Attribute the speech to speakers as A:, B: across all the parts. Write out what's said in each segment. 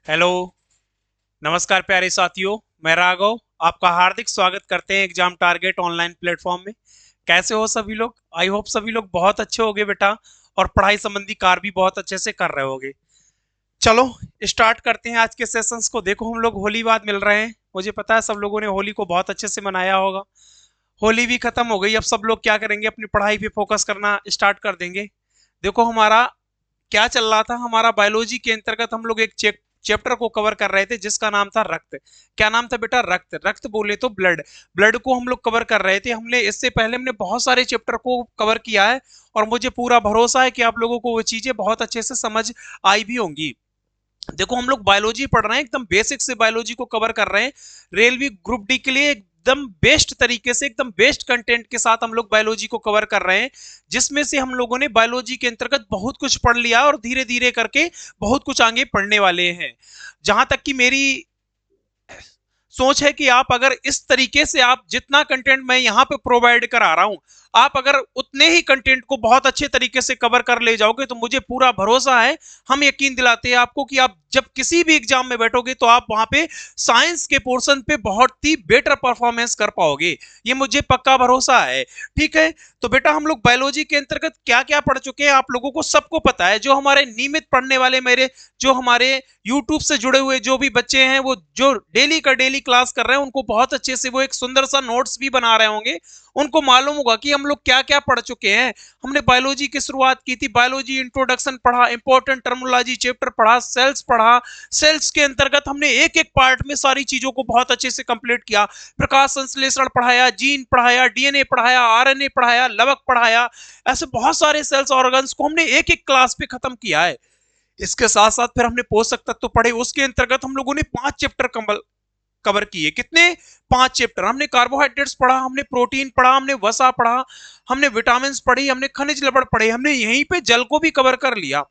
A: Hello. नमस्कार प्यारे साथियों। मैं राघव आपका हार्दिक स्वागत करते हैं एग्जाम टारगेट ऑनलाइन प्लेटफॉर्म में। कैसे हो सभी लोग? आई होप सभी लोग बहुत अच्छे होगे बेटा, और पढ़ाई संबंधी कार्य भी बहुत अच्छे से कर रहे होगे। चलो स्टार्ट करते हैं आज के सेशंस को। देखो हम लोग होली बाद मिल रहे हैं। मुझे पता है सब लोगों ने होली को बहुत अच्छे से मनाया होगा। होली भी खत्म हो गई, अब सब लोग क्या करेंगे, अपनी पढ़ाई पे फोकस करना स्टार्ट कर देंगे। देखो हमारा क्या चल रहा था, हमारा बायोलॉजी के अंतर्गत हम लोग एक चैप्टर को कवर कर रहे थे जिसका नाम था रक्त। क्या नाम था बेटा? रक्त। रक्त बोले तो ब्लड। ब्लड को हम लोग कवर कर रहे थे। हमने इससे पहले हमने बहुत सारे चैप्टर को कवर किया है, और मुझे पूरा भरोसा है कि आप लोगों को वो चीजें बहुत अच्छे से समझ आई भी होंगी। देखो हम लोग बायोलॉजी पढ़ रहे हैं, एकदम बेसिक से बायोलॉजी को कवर कर रहे हैं। रेलवे ग्रुप डी के लिए एकदम बेस्ट तरीके से, एकदम बेस्ट कंटेंट के साथ हम लोग बायोलॉजी को कवर कर रहे हैं, जिसमें से हम लोगों ने बायोलॉजी के अंतर्गत बहुत कुछ पढ़ लिया और धीरे धीरे करके बहुत कुछ आगे पढ़ने वाले हैं। जहां तक कि मेरी सोच है कि आप अगर इस तरीके से, आप जितना कंटेंट मैं यहाँ पे प्रोवाइड करा रहा हूं, आप अगर उतने ही कंटेंट को बहुत अच्छे तरीके से कवर कर ले जाओगे तो मुझे पूरा भरोसा है, हम यकीन दिलाते हैं आपको कि आप जब किसी भी एग्जाम में बैठोगे तो आप वहां पे साइंस के पोर्शन पे बहुत ही बेटर परफॉर्मेंस कर पाओगे। ये मुझे पक्का भरोसा है। ठीक है, तो बेटा हम लोग बायोलॉजी के अंतर्गत क्या क्या पढ़ चुके हैं आप लोगों को सबको पता है। जो हमारे नियमित पढ़ने वाले, मेरे जो हमारे यूट्यूब से जुड़े हुए जो भी बच्चे हैं, वो जो डेली का डेली क्लास कर रहे हैं, उनको बहुत अच्छे से वो एक सुंदर सा नोट्स भी बना रहे होंगे। उनको मालूम होगा कि हम लोग क्या क्या पढ़ चुके हैं। हमने बायोलॉजी की शुरुआत की थी, बायोलॉजी इंट्रोडक्शन पढ़ा, इंपॉर्टेंट टर्मिनोलॉजी चैप्टर पढ़ा, सेल्स पढ़ा। सेल्स के अंतर्गत हमने एक एक पार्ट में सारी चीजों को बहुत अच्छे से कंप्लीट किया। प्रकाश संश्लेषण पढ़ाया, जीन पढ़ाया, डीएनए पढ़ाया, आरएनए पढ़ाया, लवक पढ़ाया। ऐसे बहुत सारे सेल्स ऑर्गन्स को हमने एक एक क्लास पे खत्म किया है। इसके साथ साथ फिर हमने पोषक तत्व पढ़े। उसके अंतर्गत हम लोगों ने 5 चैप्टर कवर किए। कितने? 5 चैप्टर। हमने कार्बोहाइड्रेट्स पढ़ा, हमने प्रोटीन पढ़ा, हमने वसा पढ़ा, हमने विटामिन पढ़ी, हमने खनिज लवण पढ़े, हमने यहीं पे जल को भी कवर कर लिया।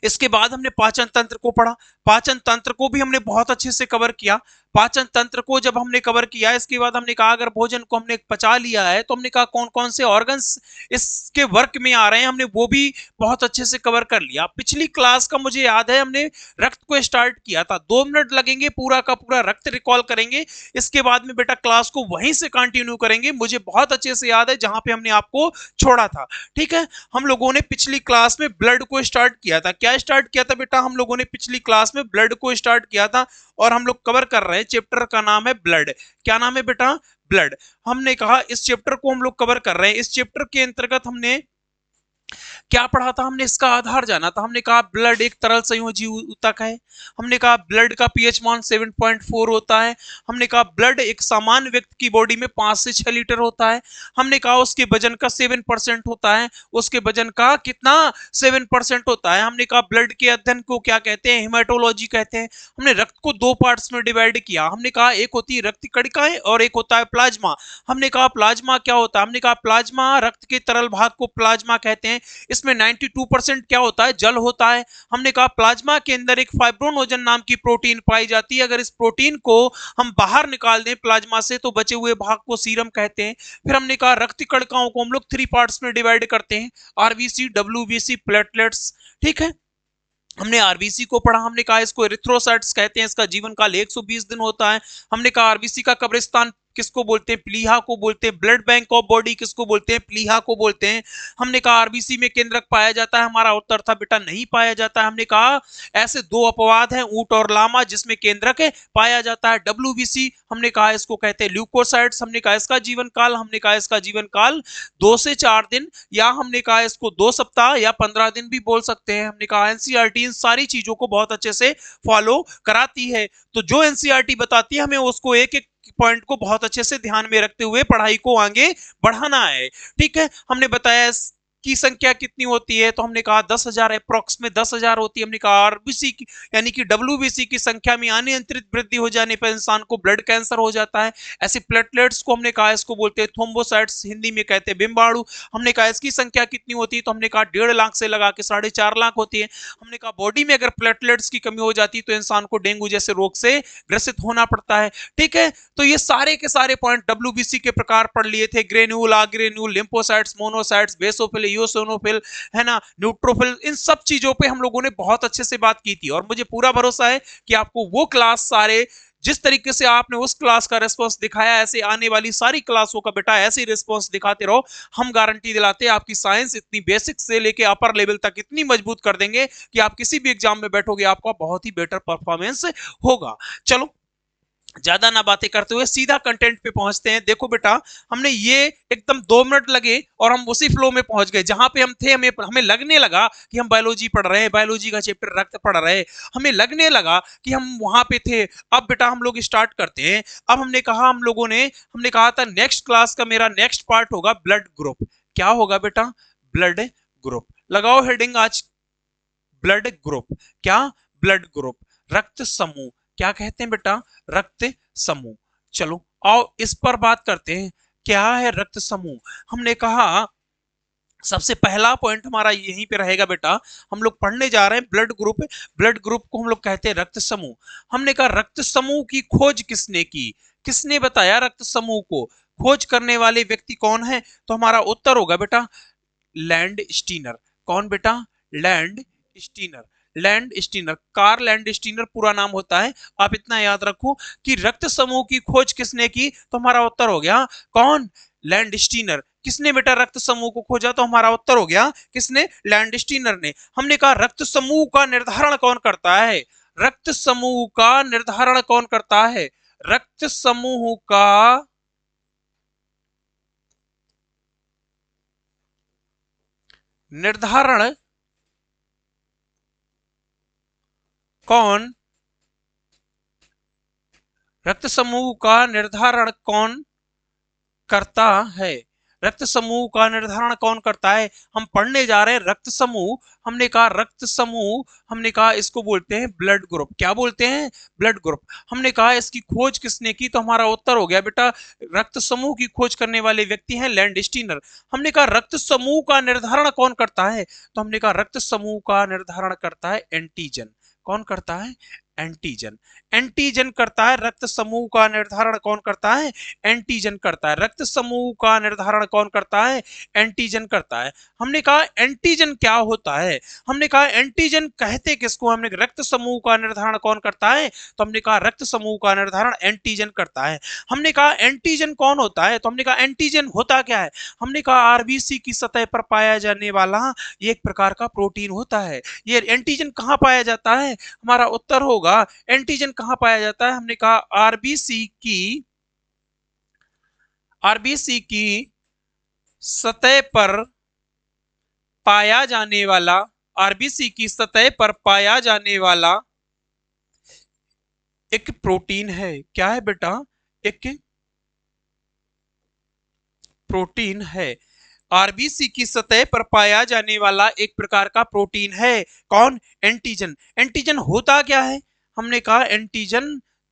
A: इसके बाद हमने पाचन तंत्र को पढ़ा। पाचन तंत्र को भी हमने बहुत अच्छे से कवर किया। पाचन तंत्र को जब हमने कवर किया, इसके बाद हमने कहा अगर भोजन को हमने पचा लिया है तो हमने कहा कौन कौन से ऑर्गन्स इसके वर्क में आ रहे हैं, हमने वो भी बहुत अच्छे से कवर कर लिया। पिछली क्लास का मुझे याद है, हमने रक्त को स्टार्ट किया था। 2 मिनट लगेंगे, पूरा का पूरा रक्त रिकॉल करेंगे। इसके बाद में बेटा क्लास को वहीं से कंटिन्यू करेंगे। मुझे बहुत अच्छे से याद है जहां पे हमने आपको छोड़ा था। ठीक है, हम लोगों ने पिछली क्लास में ब्लड को स्टार्ट किया था। क्या स्टार्ट किया था बेटा? हम लोगों ने पिछली क्लास में ब्लड को स्टार्ट किया था, और हम लोग कवर कर रहे हैं चैप्टर का नाम है ब्लड। क्या नाम है बेटा? ब्लड। हमने कहा इस चैप्टर को हम लोग कवर कर रहे हैं। इस चैप्टर के अंतर्गत हमने क्या पढ़ा था? हमने इसका आधार जाना था। हमने कहा ब्लड एक तरल संयोजी ऊतक है। हमने कहा ब्लड का पीएच मान 7.4 होता है। हमने कहा ब्लड एक सामान्य व्यक्ति की बॉडी में 5 से 6 लीटर होता है। हमने कहा उसके वजन का 7% होता है। उसके वजन का कितना? 7% होता है। हमने कहा ब्लड के अध्ययन को क्या कहते हैं? हेमाटोलॉजी कहते हैं। हमने रक्त को 2 पार्ट्स में डिवाइड किया। हमने कहा एक होती है रक्त कणिकाएं और एक होता है प्लाज्मा। हमने कहा प्लाज्मा क्या होता है? हमने कहा प्लाज्मा, रक्त के तरल भाग को प्लाज्मा कहते हैं। इसमें 92% क्या होता है? जल होता है। हमने कहा प्लाज्मा के अंदर एक फाइब्रोनोजन नाम की प्रोटीन पाई जाती है। अगर इस प्रोटीन को हम बाहर निकाल दें प्लाज्मा से तो बचे हुए भाग को सीरम कहते हैं। फिर हमने कहा रक्त कणिकाओं को हम लोग 3 पार्ट्स में डिवाइड करते हैं, आरबीसी, डब्ल्यूबीसी, प्लेटलेट्स। ठीक है, हमने आरबीसी को पढ़ा। हमने कहा इसको एरिथ्रोसाइट्स कहते हैं, इसका जीवन काल 120 दिन होता है। हमने कहा आरबीसी का कब्रिस्तान किसको बोलते हैं? प्लीहा को बोलते हैं। ब्लड बैंक ऑफ बॉडी किसको बोलते हैं? प्लीहा को बोलते हैं। हमने कहा आरबीसी में केंद्रक पाया जाता है। हमारा उत्तर था बेटा नहीं पाया जाता है। हमने कहा ऐसे 2 अपवाद हैं, ऊंट और लामा, जिसमें केंद्रक पाया जाता है। डब्ल्यूबीसी हमने कहा इसको कहते हैं ल्यूकोसाइट्स। हमने कहा इसका जीवन काल, हमने कहा इसका जीवन काल 2 से 4 दिन, या हमने कहा इसको 2 सप्ताह या 15 दिन भी बोल सकते हैं। हमने कहा एनसीईआरटी इन सारी चीजों को बहुत अच्छे से फॉलो कराती है। तो जो एनसीईआरटी बताती है हमें उसको एक एक पॉइंट को बहुत अच्छे से ध्यान में रखते हुए पढ़ाई को आगे बढ़ाना है। ठीक है, हमने बताया की संख्या कितनी होती है, तो हमने कहा 10,000, अप्रोक्स में 10,000 होती है। हमने कहा आरबीसी की यानी कि डब्ल्यूबीसी की संख्या में अनियंत्रित वृद्धि हो जाने पर इंसान को ब्लड कैंसर हो जाता है। ऐसे प्लेटलेट्स को हमने कहा इसको बोलते हैं थ्रोम्बोसाइट्स, हिंदी में कहते हैं बिम्बाणु। हमने कहा इसकी संख्या कितनी होती है, तो हमने कहा 1.5 लाख से लगा के 4.5 लाख होती है। हमने कहा बॉडी में अगर प्लेटलेट्स की कमी हो जाती है तो इंसान को डेंगू जैसे रोग से ग्रसित होना पड़ता है। ठीक है, तो ये सारे के सारे पॉइंट डब्ल्यूबीसी के प्रकार पढ़ लिए थे, ग्रेन्यूल, आग्रेन्यूल, लिम्फोसाइट्स, मोनोसाइट्स, बेसोफिल, इयोसिनोफिल, है ना, न्यूट्रोफिल, इन सब चीजों पे हम लोगों ने बहुत अच्छे से बात की थी। और मुझे पूरा भरोसा है कि आपको वो क्लास सारे, जिस तरीके से आपने उस क्लास का रिस्पांस दिखाया, ऐसे आने वाली सारी क्लासों का बेटा ऐसे रिस्पांस दिखाते रहो। हम गारंटी दिलाते हैं आपकी साइंस इतनी बेसिक से लेके अपर लेवल तक इतनी मजबूत कर देंगे कि आप किसी भी एग्जाम में बैठोगे आपका बहुत ही बेटर परफॉर्मेंस होगा। चलो ज्यादा ना बातें करते हुए सीधा कंटेंट पे पहुंचते हैं। देखो बेटा, हमने ये एकदम 2 मिनट लगे और हम उसी फ्लो में पहुंच गए जहां पे हम थे। हमें हमें लगने लगा कि हम बायोलॉजी पढ़ रहे हैं, बायोलॉजी का चैप्टर रक्त पढ़ रहे हैं, हमें लगने लगा कि हम वहां पे थे। अब बेटा हम लोग स्टार्ट करते हैं। अब हमने कहा था नेक्स्ट क्लास का मेरा नेक्स्ट पार्ट होगा ब्लड ग्रुप। क्या होगा बेटा? Blood group. लगाओ हेडिंग आज, ब्लड ग्रुप। क्या? ब्लड ग्रुप, रक्त समूह। क्या कहते हैं बेटा? रक्त समूह। चलो आओ इस पर बात करते हैं, क्या है रक्त समूह। हमने कहा सबसे पहला पॉइंट हमारा यहीं पे रहेगा बेटा। हम लोग पढ़ने जा रहे हैं ब्लड ग्रुप। ब्लड ग्रुप को हम लोग कहते हैं रक्त समूह। हमने कहा रक्त समूह की खोज किसने की? किसने बताया रक्त समूह को? खोज करने वाले व्यक्ति कौन है? तो हमारा उत्तर होगा बेटा लैंड स्टीनर। कौन बेटा? Landsteiner. Landsteiner, Karl Landsteiner पूरा नाम होता है। आप इतना याद रखो कि रक्त समूह की खोज किसने की, तो हमारा उत्तर हो गया कौन? Land Steiner. किसने बेटा रक्त समूह को खोजा? तो हमारा उत्तर हो गया किसने? लैंड स्टीनर ने। हमने कहा रक्त समूह का निर्धारण कौन करता है? रक्त समूह का निर्धारण कौन करता है? रक्त समूह का निर्धारण कौन? रक्त समूह का निर्धारण कौन करता है? रक्त समूह का निर्धारण कौन करता है? हम पढ़ने जा रहे हैं रक्त समूह। हमने कहा रक्त समूह, हमने कहा इसको बोलते हैं ब्लड ग्रुप। क्या बोलते हैं? Blood group. हमने कहा इसकी खोज किसने की, तो हमारा उत्तर हो गया बेटा रक्त समूह की खोज करने वाले व्यक्ति हैं लैंड स्टीनर। हमने कहा रक्त समूह का निर्धारण कौन करता है, तो हमने कहा रक्त समूह का निर्धारण करता है एंटीजन। कौन करता है? एंटीजन। एंटीजन करता है। रक्त समूह का निर्धारण कौन करता है? एंटीजन करता है। रक्त समूह का निर्धारण कौन करता है? एंटीजन करता है। हमने कहा एंटीजन क्या होता है? हमने कहा एंटीजन कहते किसको? हमने रक्त समूह का निर्धारण कौन करता है, तो हमने कहा रक्त समूह का निर्धारण एंटीजन करता है। हमने कहा एंटीजन कौन होता है, तो हमने कहा एंटीजन होता क्या है? हमने कहा आरबीसी की सतह पर पाया जाने वाला एक प्रकार का प्रोटीन होता है। ये एंटीजन कहां पाया जाता है? हमारा उत्तर होगा एंटीजन कहां पाया जाता है। हमने कहा आरबीसी की सतह पर पाया जाने वाला, आरबीसी की सतह पर पाया जाने वाला एक प्रोटीन है। क्या है बेटा? एक प्रोटीन है। आरबीसी की सतह पर पाया जाने वाला एक प्रकार का प्रोटीन है। कौन? एंटीजन। एंटीजन होता क्या है? हमने कहा एंटीजन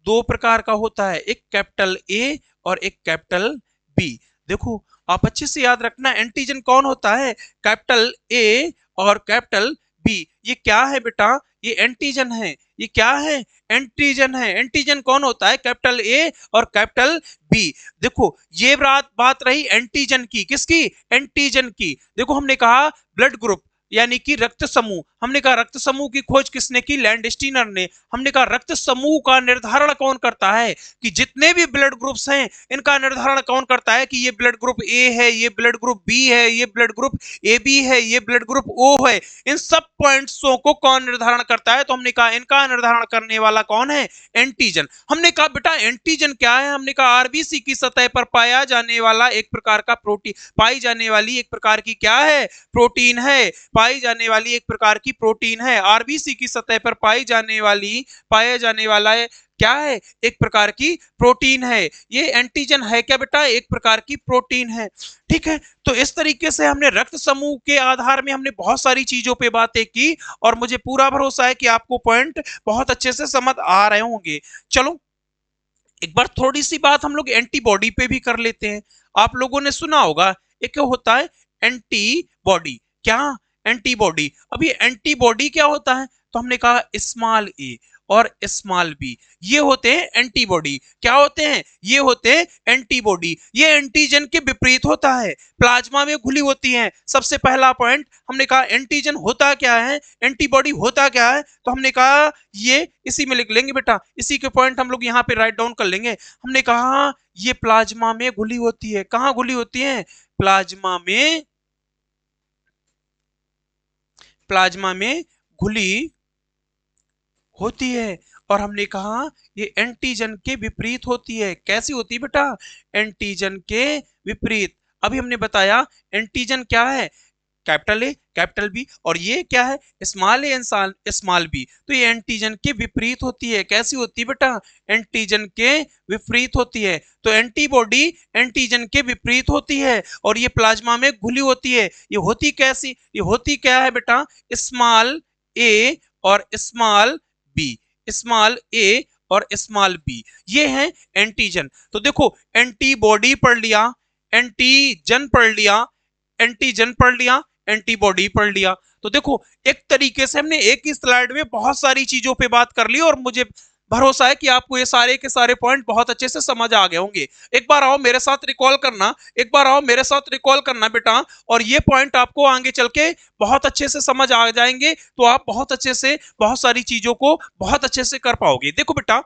A: 2 प्रकार का होता है, एक कैपिटल ए और एक कैपिटल बी। देखो आप अच्छे से याद रखना, एंटीजन कौन होता है? कैपिटल ए और कैपिटल बी। ये क्या है बेटा? ये एंटीजन है। ये क्या है? एंटीजन है। एंटीजन कौन होता है? कैपिटल ए और कैपिटल बी। देखो ये बात रही एंटीजन की। किसकी? एंटीजन की। देखो हमने कहा ब्लड ग्रुप यानी कि रक्त समूह। हमने कहा रक्त समूह की खोज किसने की? लैंड स्टीनर ने। हमने कहा रक्त समूह का निर्धारण कौन करता है, कि जितने भी ब्लड ग्रुप्स हैं इनका निर्धारण कौन करता है, कि ये ब्लड ग्रुप ए है, ये ब्लड ग्रुप बी है, ये ब्लड ग्रुप ए बी है, ये ब्लड ग्रुप ओ है। इन सब पॉइंट्सों को कौन निर्धारण करता है, तो हमने कहा इनका निर्धारण करने वाला कौन है? एंटीजन। हमने कहा बेटा एंटीजन क्या है? हमने कहा आरबीसी की सतह पर पाया जाने वाला एक प्रकार का प्रोटीन, पाई जाने वाली एक प्रकार की क्या है? प्रोटीन है। पाई जाने वाली एक प्रकार की प्रोटीन है। आरबीसी की सतह पर पाया जाने वाला है क्या है? एक प्रकार की प्रोटीन है। ये एंटीजन है क्या बेटा? एक प्रकार की प्रोटीन है। ठीक है, तो इस तरीके से हमने रक्त समूह के आधार में हमने बहुत सारी चीजों पे बातें की और मुझे पूरा भरोसा है कि आपको पॉइंट बहुत अच्छे से समझ आ रहे होंगे। चलो एक बार थोड़ी सी बात हम लोग एंटीबॉडी पे भी कर लेते हैं। आप लोगों ने सुना होगा एक होता है एंटीबॉडी। क्या? एंटीबॉडी। अब ये एंटीबॉडी क्या होता है, तो हमने कहा स्मॉल ए और स्मॉल बी, ये होते हैं एंटीबॉडी। क्या होते हैं? ये होते हैं एंटीबॉडी। ये एंटीजन के विपरीत होता है, प्लाज्मा में घुली होती हैं। सबसे पहला पॉइंट हमने कहा एंटीजन होता क्या है, एंटीबॉडी होता क्या है, तो हमने कहा ये इसी में लिख लेंगे बेटा, इसी के पॉइंट हम लोग यहाँ पे राइट डाउन कर लेंगे। हमने कहा ये प्लाज्मा में घुली होती है। कहां घुली होती है? प्लाज्मा में, प्लाज्मा में घुली होती है। और हमने कहा ये एंटीजन के विपरीत होती है। कैसी होती है बेटा? एंटीजन के विपरीत। अभी हमने बताया एंटीजन क्या है, कैपिटल ए कैपिटल बी, और ये क्या है, स्मॉल ए स्मॉल बी। तो ये एंटीजन के विपरीत होती है। कैसी होती है बेटा? एंटीजन के विपरीत होती है। तो एंटीबॉडी एंटीजन के विपरीत होती है और ये प्लाज्मा में घुली होती है। ये होती कैसी, ये होती क्या है बेटा? स्मॉल ए और स्मॉल बी, स्मॉल ए और स्मॉल बी, ये है एंटीजन। तो देखो एंटीबॉडी पढ़ लिया, एंटीजन पढ़ लिया, एंटीजन पढ़ लिया, एंटीबॉडी पढ़ लिया। तो देखो एक तरीके से हमने एक ही स्लाइड में बहुत सारी चीजों पे बात कर ली और मुझे भरोसा है कि आपको ये सारे के सारे पॉइंट बहुत अच्छे से समझ आ गए होंगे। एक बार आओ मेरे साथ रिकॉल करना, एक बार आओ मेरे साथ रिकॉल करना बेटा, और ये पॉइंट आपको आगे चल के बहुत अच्छे से समझ आ जाएंगे। तो आप बहुत अच्छे से बहुत सारी चीजों को बहुत अच्छे से कर पाओगे। देखो बेटा,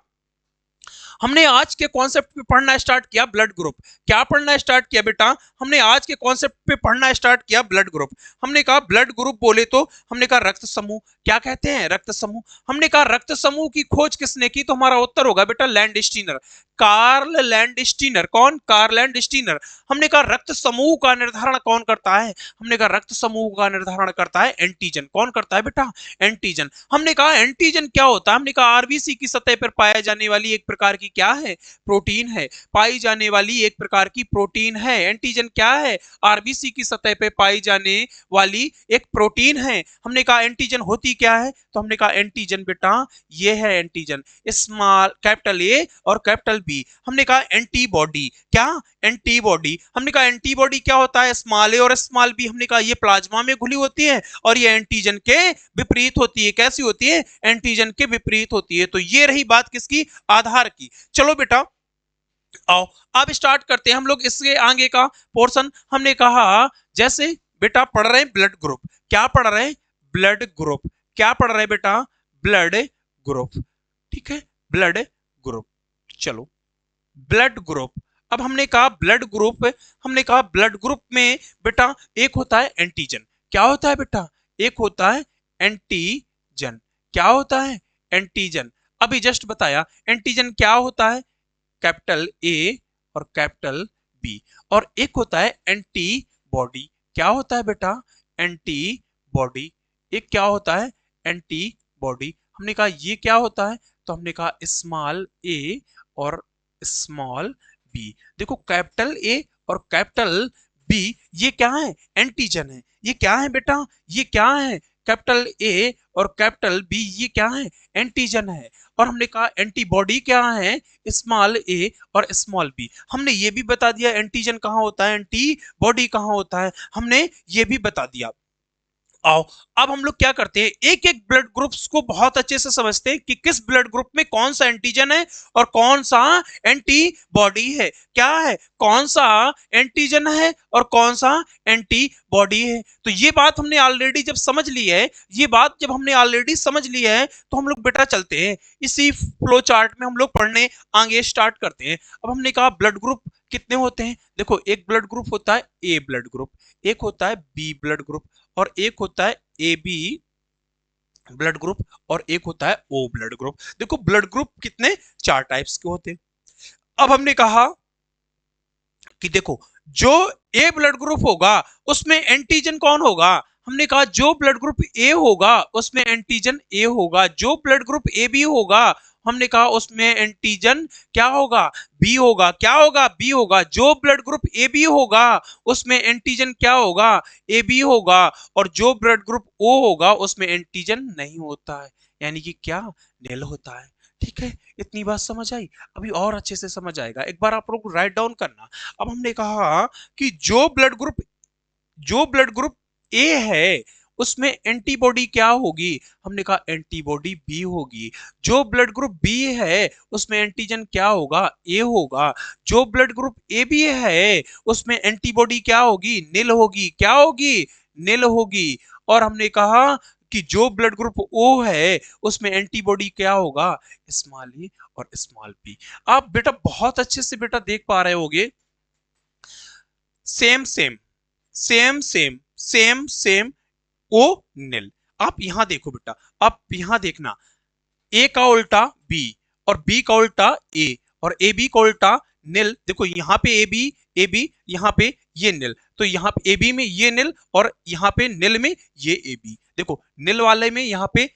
A: हमने आज के कॉन्सेप्ट पे पढ़ना स्टार्ट किया ब्लड ग्रुप। क्या पढ़ना स्टार्ट किया बेटा? हमने आज के कॉन्सेप्ट पे पढ़ना स्टार्ट किया ब्लड ग्रुप। हमने कहा ब्लड ग्रुप बोले तो हमने कहा रक्त समूह। क्या कहते हैं? रक्त समूह। हमने कहा रक्त समूह की खोज किसने की? तो हमारा उत्तर होगा बेटा लैंडस्टीनर, कार्ल लैंडस्टीनर। कौन? Karl Landsteiner. हमने कहा रक्त समूह का निर्धारण कौन करता है? हमने कहा रक्त समूह का निर्धारण करता है एंटीजन। कौन करता है बेटा? एंटीजन। हमने कहा एंटीजन क्या होता है? हमने कहा आरबीसी की सतह पर पाया जाने वाली एक प्रकार की क्या है? प्रोटीन है। पाई जाने वाली एक प्रकार की प्रोटीन है। एंटीजन क्या है? आरबीसी की सतह पर पाई जाने वाली एक प्रोटीन है। हमने कहा एंटीजन होती क्या है? तो हमने कहा एंटीजन बेटा ये है एंटीजन, स्मॉल कैपिटल ए और कैपिटल बी। हमने कहा एंटीबॉडी। क्या? एंटीबॉडी। हमने कहा एंटीबॉडी क्या होता है? स्मॉल ए और स्मॉल बी। हमने कहा ये प्लाज्मा में घुली होती है और ये एंटीजन के विपरीत होती है। कैसी होती है? एंटीजन के विपरीत होती है। तो ये रही बात किसकी? आधार की। चलो बेटा आओ अब स्टार्ट करते हैं हम लोग इसके आगे का पोर्शन। हमने कहा जैसे बेटा पढ़ रहे हैं ब्लड ग्रुप। क्या पढ़ रहे हैं? Blood group. क्या पढ़ रहे हैं बेटा? Blood group. ठीक है, ब्लड ग्रुप। चलो ब्लड ग्रुप। अब हमने कहा ब्लड ग्रुप, हमने कहा ब्लड ग्रुप में बेटा एक होता है एंटीजन। क्या होता है बेटा? एक होता है एंटीजन। क्या होता है? एंटीजन। अभी जस्ट बताया एंटीजन क्या होता है, कैपिटल ए और कैपिटल बी। और एक होता है एंटीबॉडी। क्या होता है बेटा? एंटीबॉडी। एक क्या होता है? एंटीबॉडी। हमने कहा ये क्या होता है? तो हमने कहा स्मॉल ए और स्मॉल बी। देखो कैपिटल ए और कैपिटल बी ये क्या है? एंटीजन है। ये क्या है बेटा? ये क्या है? कैपिटल ए और कैपिटल बी ये क्या है? एंटीजन है। और हमने कहा एंटीबॉडी क्या है? स्मॉल ए और स्मॉल बी। हमने ये भी बता दिया एंटीजन कहां होता है, एंटीबॉडी कहां होता है, हमने ये भी बता दिया। आओ अब हम लोग क्या करते हैं, एक एक ब्लड ग्रुप्स को बहुत अच्छे से समझते हैं कि किस ब्लड ग्रुप में कौन सा एंटीजन है और कौन सा एंटीबॉडी है। क्या है? कौन सा एंटीजन है और कौन सा एंटीबॉडी है। तो ये बात हमने ऑलरेडी जब समझ ली है, ये बात जब हमने ऑलरेडी समझ ली है, तो हम लोग बेटा चलते हैं इसी फ्लो चार्ट में हम लोग पढ़ने आगे स्टार्ट करते हैं। अब हमने कहा ब्लड ग्रुप कितने होते हैं। देखो एक ब्लड ग्रुप होता है ए ब्लड ग्रुप, एक होता है बी ब्लड ग्रुप, और एक होता है ए बी ब्लड ग्रुप, और एक होता है ओ ब्लड ग्रुप। देखो ब्लड ग्रुप कितने? 4 टाइप्स के होते हैं। अब हमने कहा कि देखो जो ए ब्लड ग्रुप होगा उसमें एंटीजन कौन होगा। हमने कहा जो ब्लड ग्रुप ए होगा उसमें एंटीजन ए होगा। जो ब्लड ग्रुप ए बी होगा हमने कहा उसमें एंटीजन क्या होगा? बी होगा। क्या होगा? बी होगा। जो ब्लड ग्रुप ए बी होगा उसमें एंटीजन क्या होगा? ए बी होगा। और जो ब्लड ग्रुप ओ होगा उसमें एंटीजन नहीं होता है, यानी कि क्या? नील होता है। ठीक है, इतनी बात समझ आई। अभी और अच्छे से समझ आएगा, एक बार आप लोग राइट डाउन करना। अब हमने कहा कि जो ब्लड ग्रुप ए है उसमें एंटीबॉडी क्या होगी? हमने कहा एंटीबॉडी बी होगी। जो ब्लड ग्रुप बी है उसमें एंटीजन क्या होगा? ए होगा। जो ब्लड ग्रुप ए बी है उसमें एंटीबॉडी क्या होगी? नील होगी। क्या होगी? नील होगी। और हमने कहा कि जो ब्लड ग्रुप ओ है उसमें एंटीबॉडी क्या होगा? स्मॉल ए और स्मॉल बी। आप बेटा बहुत अच्छे से बेटा देख पा रहे होगे। Same same same same same same O nil. आप यहां देखो बेटा, आप यहां देखना, ए का उल्टा बी और बी का उल्टा ए और ए बी का उल्टा नील। देखो यहाँ पे ए बी यहाँ पे ये नील, तो यहाँ पे ए बी में ये नील और यहाँ पे नील में ये ए बी। देखो नील वाले में यहाँ पे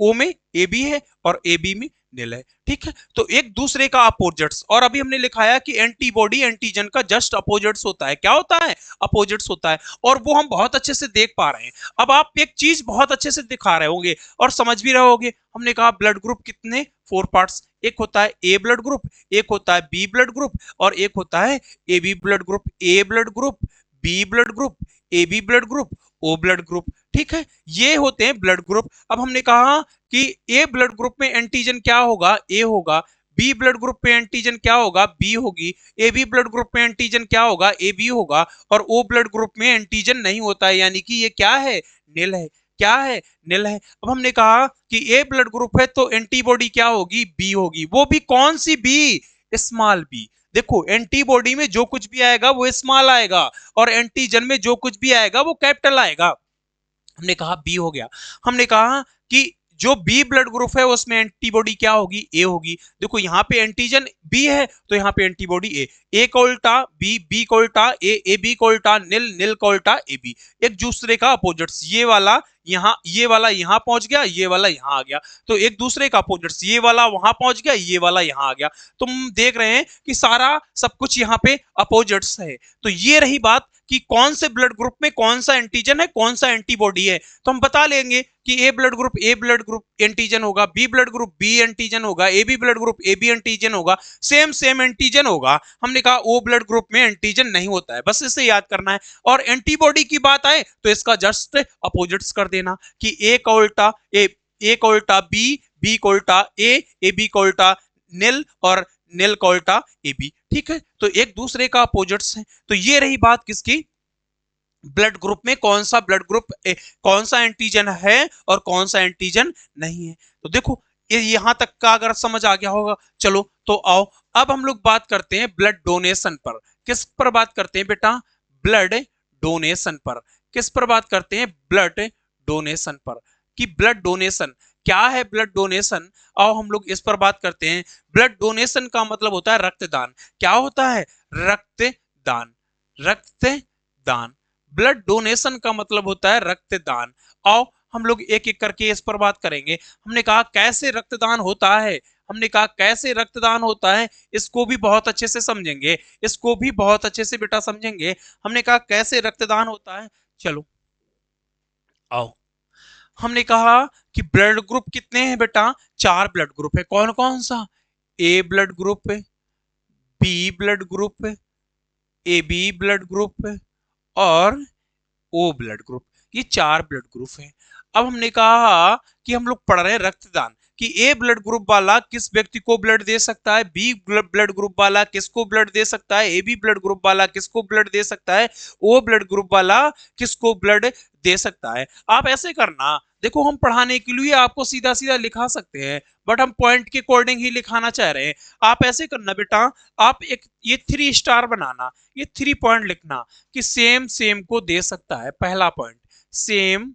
A: ओ में ए बी है और ए बी में नील है। ठीक है, तो एक दूसरे का अपोजिट्स। और अभी हमने लिखाया कि एंटीबॉडी एंटीजन का जस्ट अपोजिट्स होता है। क्या होता है? अपोजिट्स होता है। और वो हम बहुत अच्छे से देख पा रहे हैं। अब आप एक चीज बहुत अच्छे से दिखा रहे होंगे और समझ भी रहे होंगे। हमने कहा ब्लड ग्रुप कितने? 4 पार्ट्स। एक होता है ए ब्लड ग्रुप, एक होता है बी ब्लड ग्रुप और एक होता है A B blood group. A blood group, B blood group, A B blood group, O blood group. ठीक है, ये होते हैं ब्लड ग्रुप। अब हमने कहा कि ए ब्लड ग्रुप में एंटीजन क्या होगा? ए होगा। बी ब्लड ग्रुप में एंटीजन क्या होगा? बी होगी। ए बी ब्लड ग्रुप में एंटीजन क्या होगा? ए बी होगा। और ओ ब्लड ग्रुप में एंटीजन नहीं होता है, यानी कि ये क्या है? नील है। क्या है? नील है। अब हमने कहा कि ए ब्लड ग्रुप है तो एंटीबॉडी क्या होगी? बी होगी। वो भी कौन सी बी? Small B. देखो एंटीबॉडी में जो कुछ भी आएगा वो स्मॉल आएगा और एंटीजन में जो कुछ भी आएगा वो कैपिटल आएगा। हमने कहा बी हो गया। हमने कहा कि जो बी ब्लड ग्रुप है उसमें एंटीबॉडी क्या होगी? ए होगी। देखो यहाँ पे एंटीजन बी है तो यहाँ पे एंटीबॉडी ए। ए का उल्टा बी, बी का उल्टा ए बी का उल्टा नील, नील का उल्टा ए बी। एक दूसरे का अपोजिट्स। ये वाला यहाँ पहुंच गया, ये वाला यहाँ आ गया, तो एक दूसरे का अपोजिट्स। ये वाला वहां पहुंच गया, ये वाला यहाँ आ गया। तुम देख रहे हैं कि सारा सब कुछ यहाँ पे अपोजिट्स है। तो ये रही बात कि कौन से ब्लड ग्रुप में कौन सा एंटीजन है, कौन सा एंटीबॉडी है। तो हम बता लेंगे कि ए ब्लड ग्रुप एंटीजन होगा, B blood group B antigen होगा, A B blood group A B antigen होगा, सेम सेम एंटीजन होगा। हमने कहा ओ ब्लड ग्रुप में एंटीजन नहीं होता है, बस इसे याद करना है। और एंटीबॉडी की बात आए तो इसका जस्ट अपोजिट्स कर देना कि ए का उल्टा ए का उल्टा बी, बी का उल्टा ए बी का उल्टा नील और नील का उल्टा ए बी। ठीक है, तो एक दूसरे का अपोजिट्स है। तो ये रही बात किसकी? ब्लड ग्रुप में कौन सा ब्लड ग्रुप कौन सा एंटीजन है और कौन सा एंटीजन नहीं है। तो देखो यहां तक का अगर समझ आ गया होगा। चलो तो आओ अब हम लोग बात करते हैं ब्लड डोनेशन पर। किस पर बात करते हैं बेटा? ब्लड डोनेशन पर। किस पर बात करते हैं? ब्लड डोनेशन पर। कि ब्लड डोनेशन क्या है? ब्लड डोनेशन आओ हम लोग इस पर बात करते हैं। ब्लड डोनेशन का मतलब होता है रक्तदान। क्या होता है? रक्तदान। रक्तदान। ब्लड डोनेशन का मतलब होता है रक्तदान। आओ हम लोग एक एक करके इस पर बात करेंगे। हमने कहा कैसे रक्तदान होता है, हमने कहा कैसे रक्तदान होता है, इसको भी बहुत अच्छे से समझेंगे, इसको भी बहुत अच्छे से बेटा समझेंगे। हमने कहा कैसे रक्तदान होता है। चलो आओ, हमने कहा कि ब्लड ग्रुप कितने हैं बेटा? 4 ब्लड ग्रुप है। कौन कौन सा? A blood group, B blood group, A B blood group और ओ ब्लड ग्रुप। ये 4 ब्लड ग्रुप हैं। अब हमने कहा कि हम लोग पढ़ रहे हैं रक्तदान कि ए ब्लड ग्रुप वाला किस व्यक्ति को ब्लड दे सकता है, बी ब्लड ग्रुप वाला किसको ब्लड दे सकता है, ए बी ब्लड ग्रुप वाला किसको ब्लड दे सकता है, ओ ब्लड ग्रुप वाला किसको ब्लड दे सकता है। आप ऐसे करना, देखो हम पढ़ाने के लिए आपको सीधा सीधा लिखा सकते हैं बट हम पॉइंट के अकॉर्डिंग ही लिखाना चाह रहे हैं। आप ऐसे करना बेटा, आप एक ये 3 स्टार बनाना, ये 3 पॉइंट लिखना कि सेम सेम को दे सकता है। पहला पॉइंट, सेम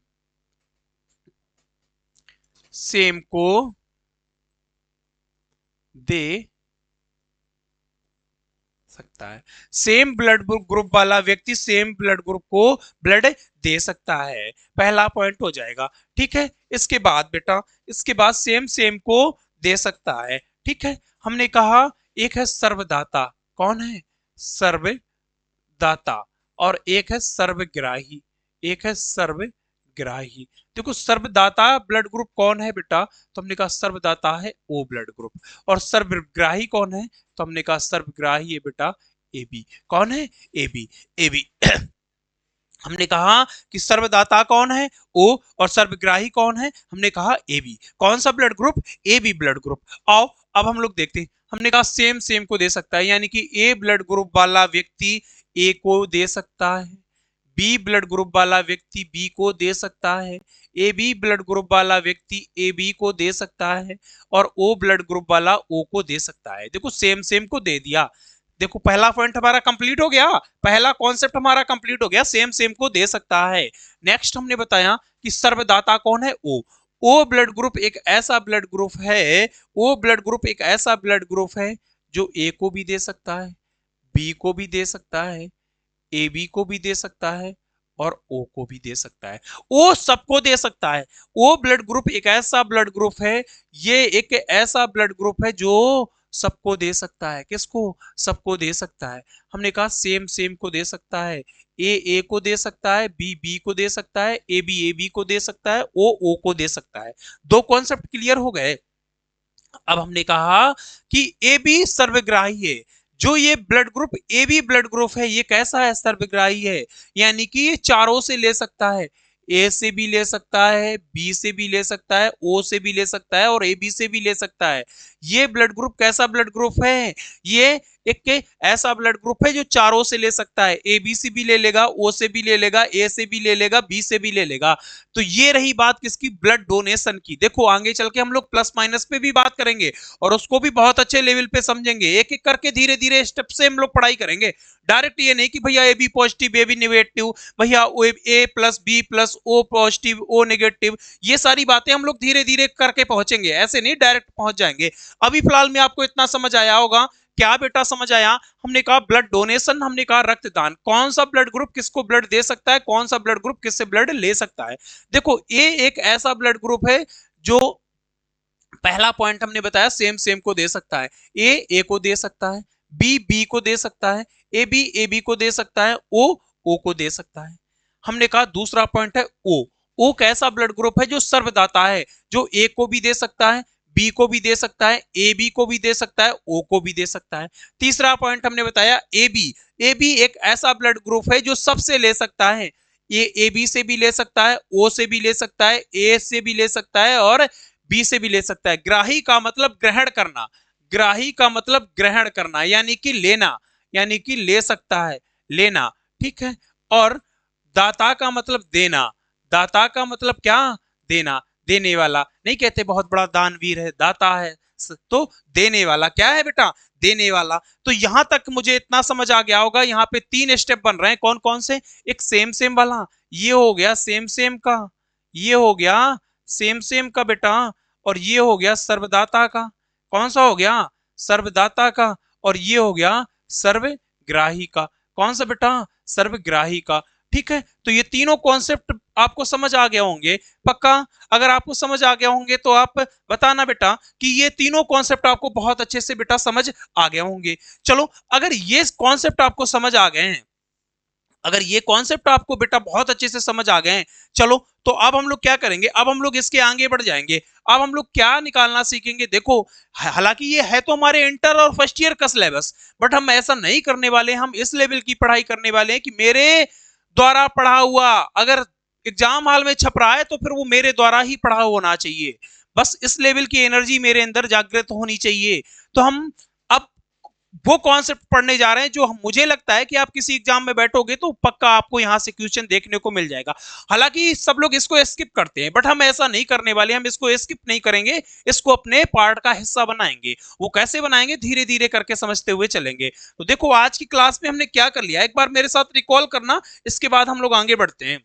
A: सेम को दे सकता है। सेम ब्लड ग्रुप वाला व्यक्ति सेम ब्लड ग्रुप को ब्लड दे सकता है। पहला पॉइंट हो जाएगा। ठीक है, इसके बाद बेटा, इसके बाद सेम सेम को दे सकता है। ठीक है, हमने कहा एक है सर्वदाता। कौन है? सर्वदाता। और एक है सर्वग्राही, एक है सर्वग्राही। देखो सर्वदाता ब्लड ग्रुप कौन है बेटा? तो हमने कहा सर्वदाता है ओ ब्लड ग्रुप। और सर्वग्राही कौन है? तो हमने कहा सर्वग्राही है बेटा ए बी। कौन है? A B. ए बी हमने कहा कि सर्वदाता कौन है, ओ, और सर्वग्राही कौन है, हमने कहा ए बी। कौन सा blood group, A B blood group. आओ अब हम लोग देखते हैं। हमने कहा सेम सेम को दे सकता है, यानी कि ए ब्लड ग्रुप वाला व्यक्ति ए को दे सकता है, बी ब्लड ग्रुप वाला व्यक्ति बी को दे सकता है, ए बी ब्लड ग्रुप वाला व्यक्ति ए बी को दे सकता है, और ओ ब्लड ग्रुप वाला ओ को दे सकता है। देखो सेम सेम को दे दिया। देखो पहला पॉइंट हमारा कंप्लीट हो गया, पहला कॉन्सेप्ट हमारा कंप्लीट हो गया, सेम सेम को दे सकता है। नेक्स्ट हमने बताया कि सर्वदाता कौन है, ओ ब्लड ग्रुप एक ऐसा ब्लड ग्रुप है, ओ ब्लड ग्रुप एक ऐसा ब्लड ग्रुप है जो ए को भी दे सकता है, बी को भी दे सकता है, ए बी को भी दे सकता है, और ओ को भी दे सकता है। ओ सबको दे सकता है। ओ ब्लड ग्रुप एक ऐसा ब्लड ग्रुप है, ये एक ऐसा ब्लड ग्रुप है जो सबको दे सकता है। किसको, सबको दे सकता है। हमने कहा सेम सेम को दे सकता है, ए को दे सकता है, बी को दे सकता है, ए बी को दे सकता है, ओ को दे सकता है। दो कॉन्सेप्ट क्लियर हो गए। अब हमने कहा कि ए बी सर्वग्राही है। जो ये blood group A B blood group है, ये कैसा है, सर्वग्राही है, यानी कि ये चारों से ले सकता है। ए से भी ले सकता है, बी से भी ले सकता है, ओ से भी ले सकता है, और ए बी से भी ले सकता है। ये ब्लड ग्रुप कैसा ब्लड ग्रुप है, ये एक ऐसा ब्लड ग्रुप है जो चारों से ले सकता है। ए बी से भी ले लेगा, ओ से भी ले लेगा, ए से भी ले लेगा, बी से भी ले लेगा। तो ये रही बात किसकी, ब्लड डोनेशन की। देखो आगे चल के हम लोग प्लस माइनस पे भी बात करेंगे, और उसको भी बहुत अच्छे लेवल पे समझेंगे। एक एक करके धीरे धीरे स्टेप से हम लोग पढ़ाई करेंगे। डायरेक्ट ये नहीं कि भैया A B positive A B negative, भैया A plus B plus O positive O negative, ये सारी बातें हम लोग धीरे धीरे करके पहुंचेंगे, ऐसे नहीं डायरेक्ट पहुंच जाएंगे। अभी फिलहाल में आपको इतना समझ आया होगा। क्या बेटा समझ आया, हमने कहा ब्लड डोनेशन, हमने कहा रक्तदान, कौन सा ब्लड ग्रुप किसको ब्लड दे सकता है, कौन सा ब्लड ग्रुप किससे ब्लड ले सकता है। देखो ए एक ऐसा ब्लड ग्रुप है जो पहला पॉइंट हमने बताया सेम सेम को दे सकता है। ए को दे सकता है, बी को दे सकता है, ए बी को दे सकता है, ओ को दे सकता है। हमने कहा दूसरा पॉइंट है ओ कैसा ब्लड ग्रुप है जो सर्वदाता है, जो ए को भी दे सकता है, बी को भी दे सकता है, ए बी को भी दे सकता है, ओ को भी दे सकता है। तीसरा पॉइंट हमने बताया ए बी एक ऐसा ब्लड ग्रुप है जो सबसे ले सकता है। ए बी से भी ले सकता है, ओ से भी ले सकता है, ए से भी ले सकता है, और बी से भी ले सकता है। ग्राही का मतलब ग्रहण करना, ग्राही का मतलब ग्रहण करना, यानी कि लेना, यानी कि ले सकता है, लेना, ठीक है। और दाता का मतलब देना, दाता का मतलब क्या, देना, देने वाला। नहीं कहते बहुत बड़ा दानवीर है, दाता है, तो देने वाला क्या है बेटा, देने वाला। तो यहां तक मुझे इतना समझ आ गया होगा। यहाँ पे तीन स्टेप बन रहे हैं, कौन कौन से, एक सेम सेम वाला, ये हो गया सेम सेम का, ये हो गया सेम सेम का बेटा, और ये हो गया सर्वदाता का। कौन सा हो गया, सर्वदाता का, और ये हो गया सर्वग्राही का। कौन सा बेटा, सर्वग्राही का। ठीक है, तो ये तीनों कॉन्सेप्ट आपको समझ आ गए होंगे पक्का। अगर आपको समझ आ गए होंगे तो आप बताना बेटा कि ये तीनों कॉन्सेप्ट आपको बहुत अच्छे से बेटा समझ आ गए होंगे। चलो अगर ये कॉन्सेप्ट आपको समझ आ गए हैं, अगर ये कॉन्सेप्ट आपको बेटा बहुत अच्छे से समझ आ गए हैं, चलो तो अब हम लोग क्या करेंगे, अब हम लोग इसके आगे बढ़ जाएंगे। अब हम लोग क्या निकालना सीखेंगे। देखो हालांकि ये है तो हमारे इंटर और फर्स्ट ईयर का सिलेबस, बट हम ऐसा नहीं करने वाले। हम इस लेवल की पढ़ाई करने वाले हैं कि मेरे द्वारा पढ़ा हुआ अगर एग्जाम हॉल में छप रहा है तो फिर वो मेरे द्वारा ही पढ़ा होना चाहिए। बस इस लेवल की एनर्जी मेरे अंदर जागृत होनी चाहिए। तो हम अब वो कॉन्सेप्ट पढ़ने जा रहे हैं जो मुझे लगता है कि आप किसी एग्जाम में बैठोगे तो पक्का आपको यहां से क्वेश्चन देखने को मिल जाएगा। हालांकि सब लोग इसको स्किप करते हैं, बट हम ऐसा नहीं करने वाले। हम इसको स्किप नहीं करेंगे, इसको अपने पार्ट का हिस्सा बनाएंगे। वो कैसे बनाएंगे, धीरे धीरे करके समझते हुए चलेंगे। तो देखो आज की क्लास में हमने क्या कर लिया, एक बार मेरे साथ रिकॉल करना, इसके बाद हम लोग आगे बढ़ते हैं।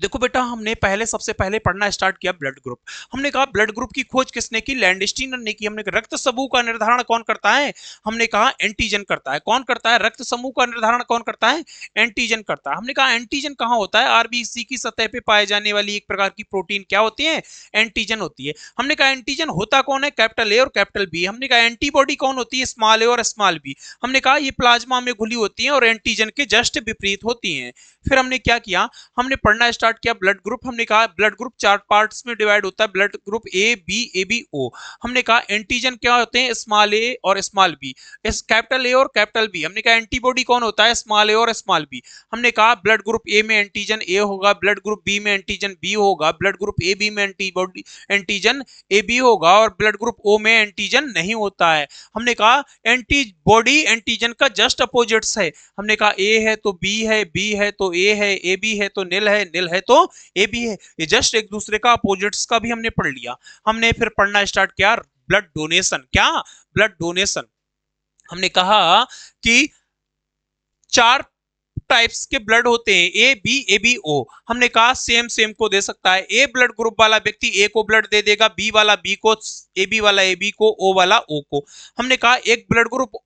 A: देखो बेटा हमने पहले सबसे पहले पढ़ना स्टार्ट किया ब्लड ग्रुप। हमने कहा ब्लड ग्रुप की खोज किसने की, लैंडस्टीनर ने की। हमने कहा रक्त समूह का निर्धारण कौन करता है, हमने कहा एंटीजन करता है। कौन करता है, रक्त समूह का निर्धारण कौन करता है, एंटीजन करता है। हमने कहा एंटीजन कहां होता है, आरबीसी की सतह पे पाए जाने वाली एक प्रकार की प्रोटीन क्या होती है, एंटीजन होती है। हमने कहा एंटीजन होता कौन है, कैपिटल ए और कैपिटल बी। हमने कहा एंटीबॉडी कौन होती है, स्मॉल ए और स्मॉल बी। हमने कहा ये प्लाज्मा में घुली होती है और एंटीजन के जस्ट विपरीत होती है। फिर हमने क्या किया, हमने पढ़ना स्टार्ट किया ब्लड ग्रुप। हमने कहा ब्लड ग्रुप 4 पार्ट्स में डिवाइड होता है, blood group A B O. हमने कहा एंटीजन क्या होते हैं, स्मॉल ए और स्मॉल बी, इस कैपिटल ए और कैपिटल बी। हमने कहा एंटीबॉडी कौन होता है, स्मॉल ए और स्मॉल बी। हमने कहा ब्लड ग्रुप ए में एंटीजन ए होगा, ब्लड ग्रुप बी में एंटीजन बी होगा, ब्लड ग्रुप ए बी में एंटीजन ए बी होगा, और ब्लड ग्रुप ओ में एंटीजन नहीं होता है। हमने कहा एंटीबॉडी एंटीजन का जस्ट अपोजिट्स है। हमने कहा ए है तो बी है, बी है तो ए है, ए बी है तो निल है, निल है तो ए बी है। ये जस्ट एक दूसरे का अपोजिट्स का भी हमने पढ़ लिया। हमने फिर पढ़ना स्टार्ट किया ब्लड डोनेशन। क्या, ब्लड डोनेशन। हमने कहा कि 4 टाइप्स के ब्लड होते हैं, ए बी ओ। हमने कहा सेम सेम को दे सकता है, ए ब्लड ग्रुप वाला व्यक्ति ए को ब्लड दे देगा, बी वाला बी को, ए बी वाला ए बी को, ओ वाला ओ को। हमने कहा एक ब्लड ग्रुप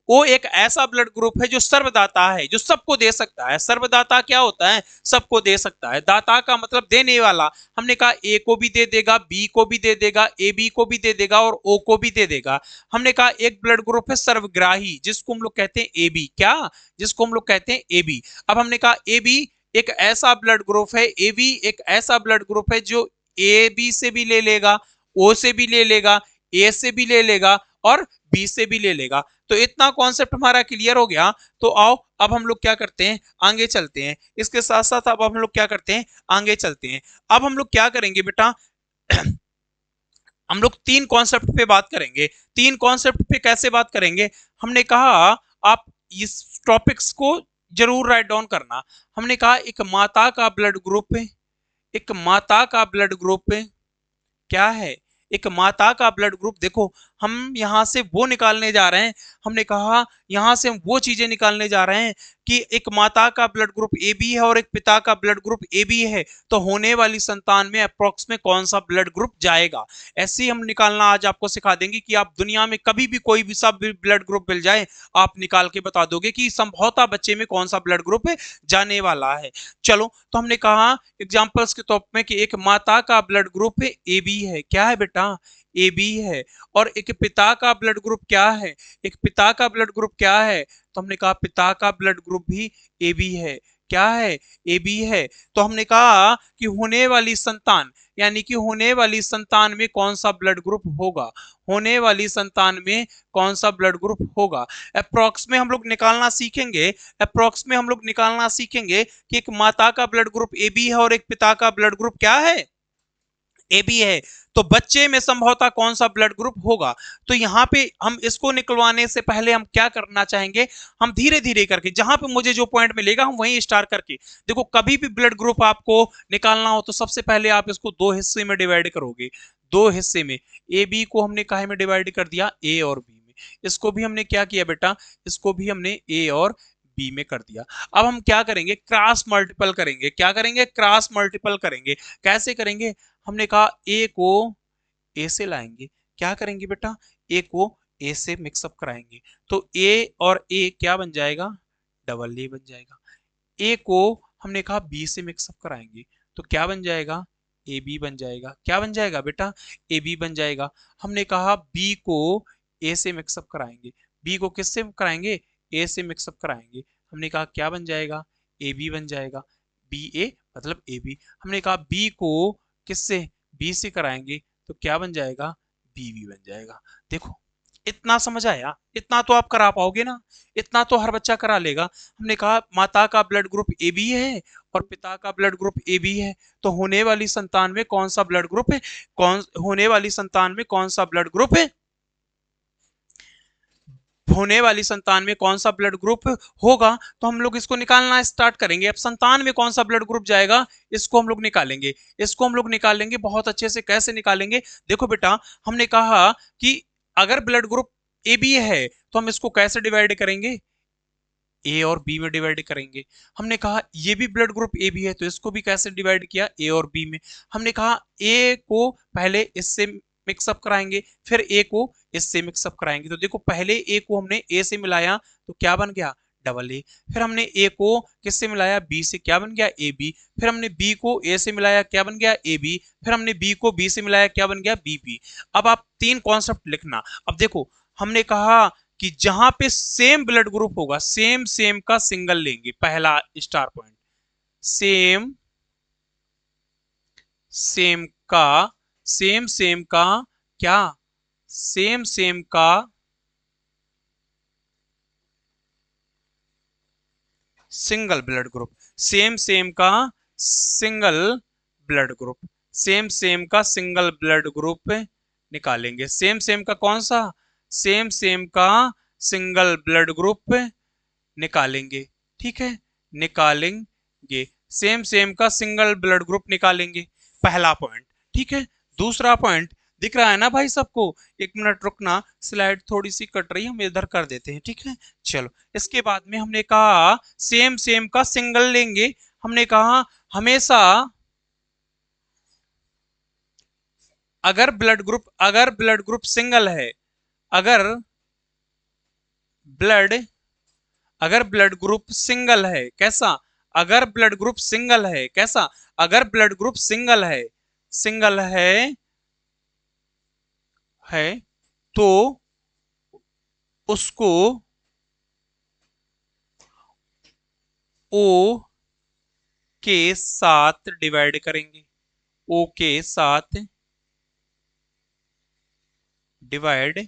A: ओ एक ऐसा ब्लड ग्रुप है जो सर्वदाता है, जो सबको दे सकता है। सर्वदाता क्या होता है, सबको दे सकता है। दाता का मतलब देने वाला। हमने कहा ए को भी दे देगा, बी को भी दे देगा, ए बी को भी दे देगा और ओ को भी दे देगा। हमने कहा एक ब्लड ग्रुप है सर्वग्राही, जिसको हम लोग कहते हैं ए बी। क्या, जिसको हम लोग कहते हैं ए बी। अब हमने कहा ए बी एक ऐसा ब्लड ग्रुप है, ए बी एक ऐसा ब्लड ग्रुप है जो ए बी से भी ले लेगा, ओ से भी ले लेगा, ए से भी ले लेगा और बी से भी ले लेगा। तो इतना कॉन्सेप्ट हमारा क्लियर हो गया। तो आओ अब हम लोग क्या करते हैं, आगे चलते हैं। इसके साथ साथ अब हम लोग क्या करते हैं, आगे चलते हैं। अब हम लोग क्या करेंगे बेटा, हम लोग 3 कॉन्सेप्ट पे बात करेंगे। 3 कॉन्सेप्ट पे कैसे बात करेंगे, हमने कहा आप इस टॉपिक्स को जरूर राइट डाउन करना। हमने कहा एक माता का ब्लड ग्रुप है, एक माता का ब्लड ग्रुप है, क्या है, एक माता का ब्लड ग्रुप। देखो हम यहां से वो निकालने जा रहे हैं, हमने कहा यहां से हम वो चीजें निकालने जा रहे हैं कि एक माता का ब्लड ग्रुप ए बी है और एक पिता का ब्लड ग्रुप ए बी है, तो होने वाली संतान में अप्रोक्स में कौन सा ब्लड ग्रुप जाएगा। ऐसे ही हम निकालना आज आपको सिखा देंगे कि आप दुनिया में कभी भी कोई भी सब ब्लड ग्रुप मिल जाए, आप निकाल के बता दोगे कि संभवतः बच्चे में कौन सा ब्लड ग्रुप जाने वाला है। चलो तो हमने कहा एग्जाम्पल्स के तौर में कि एक माता का ब्लड ग्रुप ए बी है, क्या है बेटा, ए बी है। और एक पिता का ब्लड ग्रुप क्या है, एक पिता का ब्लड ग्रुप क्या है, तो हमने कहा पिता का ब्लड ग्रुप भी ए बी है, क्या है, ए बी है। तो हमने कहा कि होने वाली संतान, यानी कि होने वाली संतान में कौन सा ब्लड ग्रुप होगा, होने वाली संतान में कौन सा ब्लड ग्रुप होगा। अप्रोक्स में हम लोग निकालना सीखेंगे, अप्रोक्स में हम लोग निकालना सीखेंगे कि एक माता का ब्लड ग्रुप ए बी है और एक पिता का ब्लड ग्रुप क्या है, ए बी है। तो बच्चे में संभवतः कौन सा ब्लड ग्रुप होगा। तो यहाँ पे हम इसको निकलवाने से पहले हम क्या करना चाहेंगे, हम धीरे धीरे करके जहां पे मुझे जो पॉइंट मिलेगा हम वहीं स्टार्ट करके, देखो कभी भी ब्लड ग्रुप आपको निकालना हो तो सबसे पहले आप इसको 2 हिस्से में डिवाइड करोगे। 2 हिस्से में, ए बी को हमने काहे में डिवाइड कर दिया, ए और बी में। इसको भी हमने क्या किया बेटा, इसको भी हमने ए और बी में कर दिया। अब हम क्या करेंगे, क्रॉस मल्टीपल करेंगे। क्या करेंगे, क्रॉस मल्टीपल करेंगे। कैसे करेंगे, हमने कहा ए को ए से लाएंगे, क्या करेंगे बेटा, ए को ए से मिक्सअप कराएंगे, तो ए और ए क्या बन जाएगा, डबल ए बन जाएगा। ए को हमने कहा बी से मिक्सअप कराएंगे, तो क्या बन जाएगा, ए बी बन जाएगा। क्या बन जाएगा बेटा, ए बी बन जाएगा। हमने कहा बी को ए से मिक्सअप कराएंगे, बी को किससे कराएंगे, ए से मिक्सअप कराएंगे। हमने कहा क्या बन जाएगा, ए बी बन जाएगा। बी ए मतलब ए बी। हमने कहा बी को किससे, बी से कराएंगे, तो क्या बन जाएगा, बी बी बन जाएगा। देखो इतना समझ आया, इतना तो आप करा पाओगे ना, इतना तो हर बच्चा करा लेगा। हमने कहा माता का ब्लड ग्रुप ए बी है और पिता का ब्लड ग्रुप ए बी है, तो होने वाली संतान में कौन सा ब्लड ग्रुप है, कौन होने वाली संतान में कौन सा ब्लड ग्रुप है, होने वाली संतान में कौन सा ब्लड ग्रुप होगा। तो हम लोग इसको निकालना स्टार्ट करेंगे। अब संतान में कौन सा ब्लड ग्रुप जाएगा, इसको हम लोग निकालेंगे, इसको हम लोग निकालेंगे बहुत अच्छे से। कैसे निकालेंगे, देखो बेटा हमने कहा कि अगर ब्लड ग्रुप ए बी है तो हम इसको कैसे डिवाइड करेंगे, ए और बी में डिवाइड करेंगे। हमने कहा ये भी ब्लड ग्रुप ए बी है तो इसको भी कैसे डिवाइड किया, ए और बी में। हमने कहा ए को पहले इससे मिक्सअप कराएंगे, फिर ए को इससे मिक्सअप कराएंगे। तो देखो पहले ए को हमने ए से मिलाया तो क्या बन गया, डबल ए। फिर हमने ए को किससे मिलाया, बी से, क्या बन गया, ए बी। फिर हमने बी को ए से मिलाया, क्या बन गया, ए बी। फिर हमने बी को बी से मिलाया, क्या बन गया, बी बी। अब आप 3 कॉन्सेप्ट लिखना। अब देखो हमने कहा कि जहां पे सेम ब्लड ग्रुप होगा, सेम सेम का सिंगल लेंगे, पहला स्टार पॉइंट, सेम सेम का, सेम का क्या, सेम का सिंगल ब्लड ग्रुप, सेम का सिंगल ब्लड ग्रुप, सेम का सिंगल ब्लड ग्रुप निकालेंगे। सेम का कौन सा, सेम का सिंगल ब्लड ग्रुप निकालेंगे। ठीक है, निकालेंगे, सेम का सिंगल ब्लड ग्रुप निकालेंगे, पहला पॉइंट। ठीक है, दूसरा पॉइंट दिख रहा है ना भाई सबको? एक मिनट रुकना, स्लाइड थोड़ी सी कट रही है, हम इधर कर देते हैं। ठीक है, चलो, इसके बाद में हमने कहा सेम का सिंगल लेंगे। हमने कहा हमेशा अगर ब्लड ग्रुप सिंगल है, अगर ब्लड अगर ब्लड ग्रुप सिंगल है, कैसा, अगर ब्लड ग्रुप सिंगल है, कैसा, अगर ब्लड ग्रुप सिंगल है तो उसको ओ के साथ डिवाइड करेंगे, ओ के साथ डिवाइड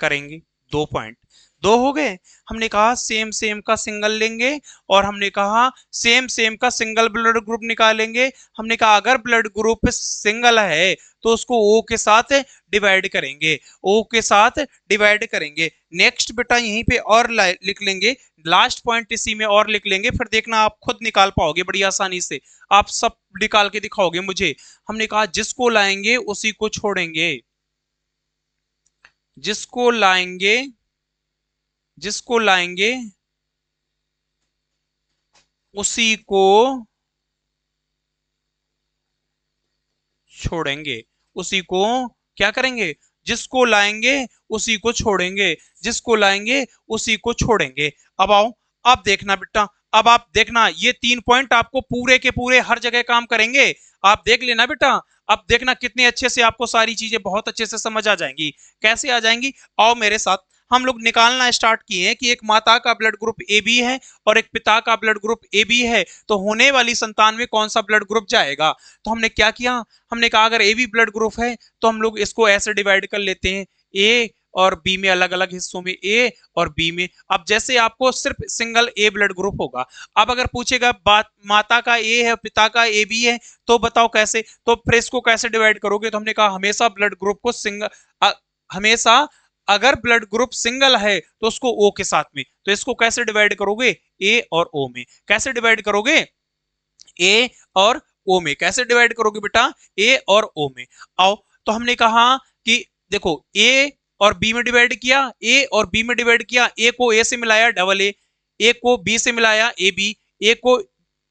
A: करेंगे। दो पॉइंट, दो हो गए। हमने कहा सेम का सिंगल लेंगे, और हमने कहा सेम का सिंगल ब्लड ग्रुप निकालेंगे। हमने कहा अगर ब्लड ग्रुप सिंगल है तो उसको ओ के साथ डिवाइड करेंगे, ओ के साथ डिवाइड करेंगे। नेक्स्ट बेटा यहीं पे और लिख लेंगे, लास्ट पॉइंट इसी में और लिख लेंगे, फिर देखना आप खुद निकाल पाओगे बड़ी आसानी से, आप सब निकाल के दिखाओगे मुझे। हमने कहा जिसको लाएंगे उसी को छोड़ेंगे, जिसको लाएंगे जिसको लाएंगे उसी को छोड़ेंगे, उसी को क्या करेंगे, जिसको लाएंगे उसी को छोड़ेंगे, जिसको लाएंगे उसी को छोड़ेंगे। अब आओ, अब देखना बेटा, अब आप देखना ये तीन पॉइंट आपको पूरे के पूरे हर जगह काम करेंगे। आप देख लेना बेटा, अब देखना कितने अच्छे से आपको सारी चीजें बहुत अच्छे से समझ आ जाएंगी। कैसे आ जाएंगी, आओ मेरे साथ। हम लोग निकालना स्टार्ट किए हैं कि एक माता का ब्लड ग्रुप ए बी है और एक पिता का ब्लड ग्रुप ए बी है, तो होने वाली संतान में कौन सा ब्लड ग्रुप जाएगा। तो हमने क्या किया, हमने कहा अगर ए बी ब्लड ग्रुप है तो हम लोग इसको ऐसे डिवाइड कर लेते हैं, ए और बी में, अलग अलग हिस्सों में ए और बी में। अब जैसे आपको सिर्फ सिंगल ए ब्लड ग्रुप होगा, अब अगर पूछेगा बात माता का ए है पिता का ए बी है तो बताओ कैसे, तो फिर इसको कैसे डिवाइड करोगे। तो हमने कहा हमेशा ब्लड ग्रुप को हमेशा अगर ब्लड ग्रुप सिंगल है तो उसको ओ के साथ में, तो इसको कैसे डिवाइड करोगे, ए और ओ में। कैसे डिवाइड करोगे, ए और ओ में। कैसे डिवाइड करोगे बेटा, ए और ओ में। आओ, तो हमने कहा कि देखो ए और बी में डिवाइड किया, ए और बी में डिवाइड किया, ए को ए से मिलाया डबल ए को बी से मिलाया ए बी, ए को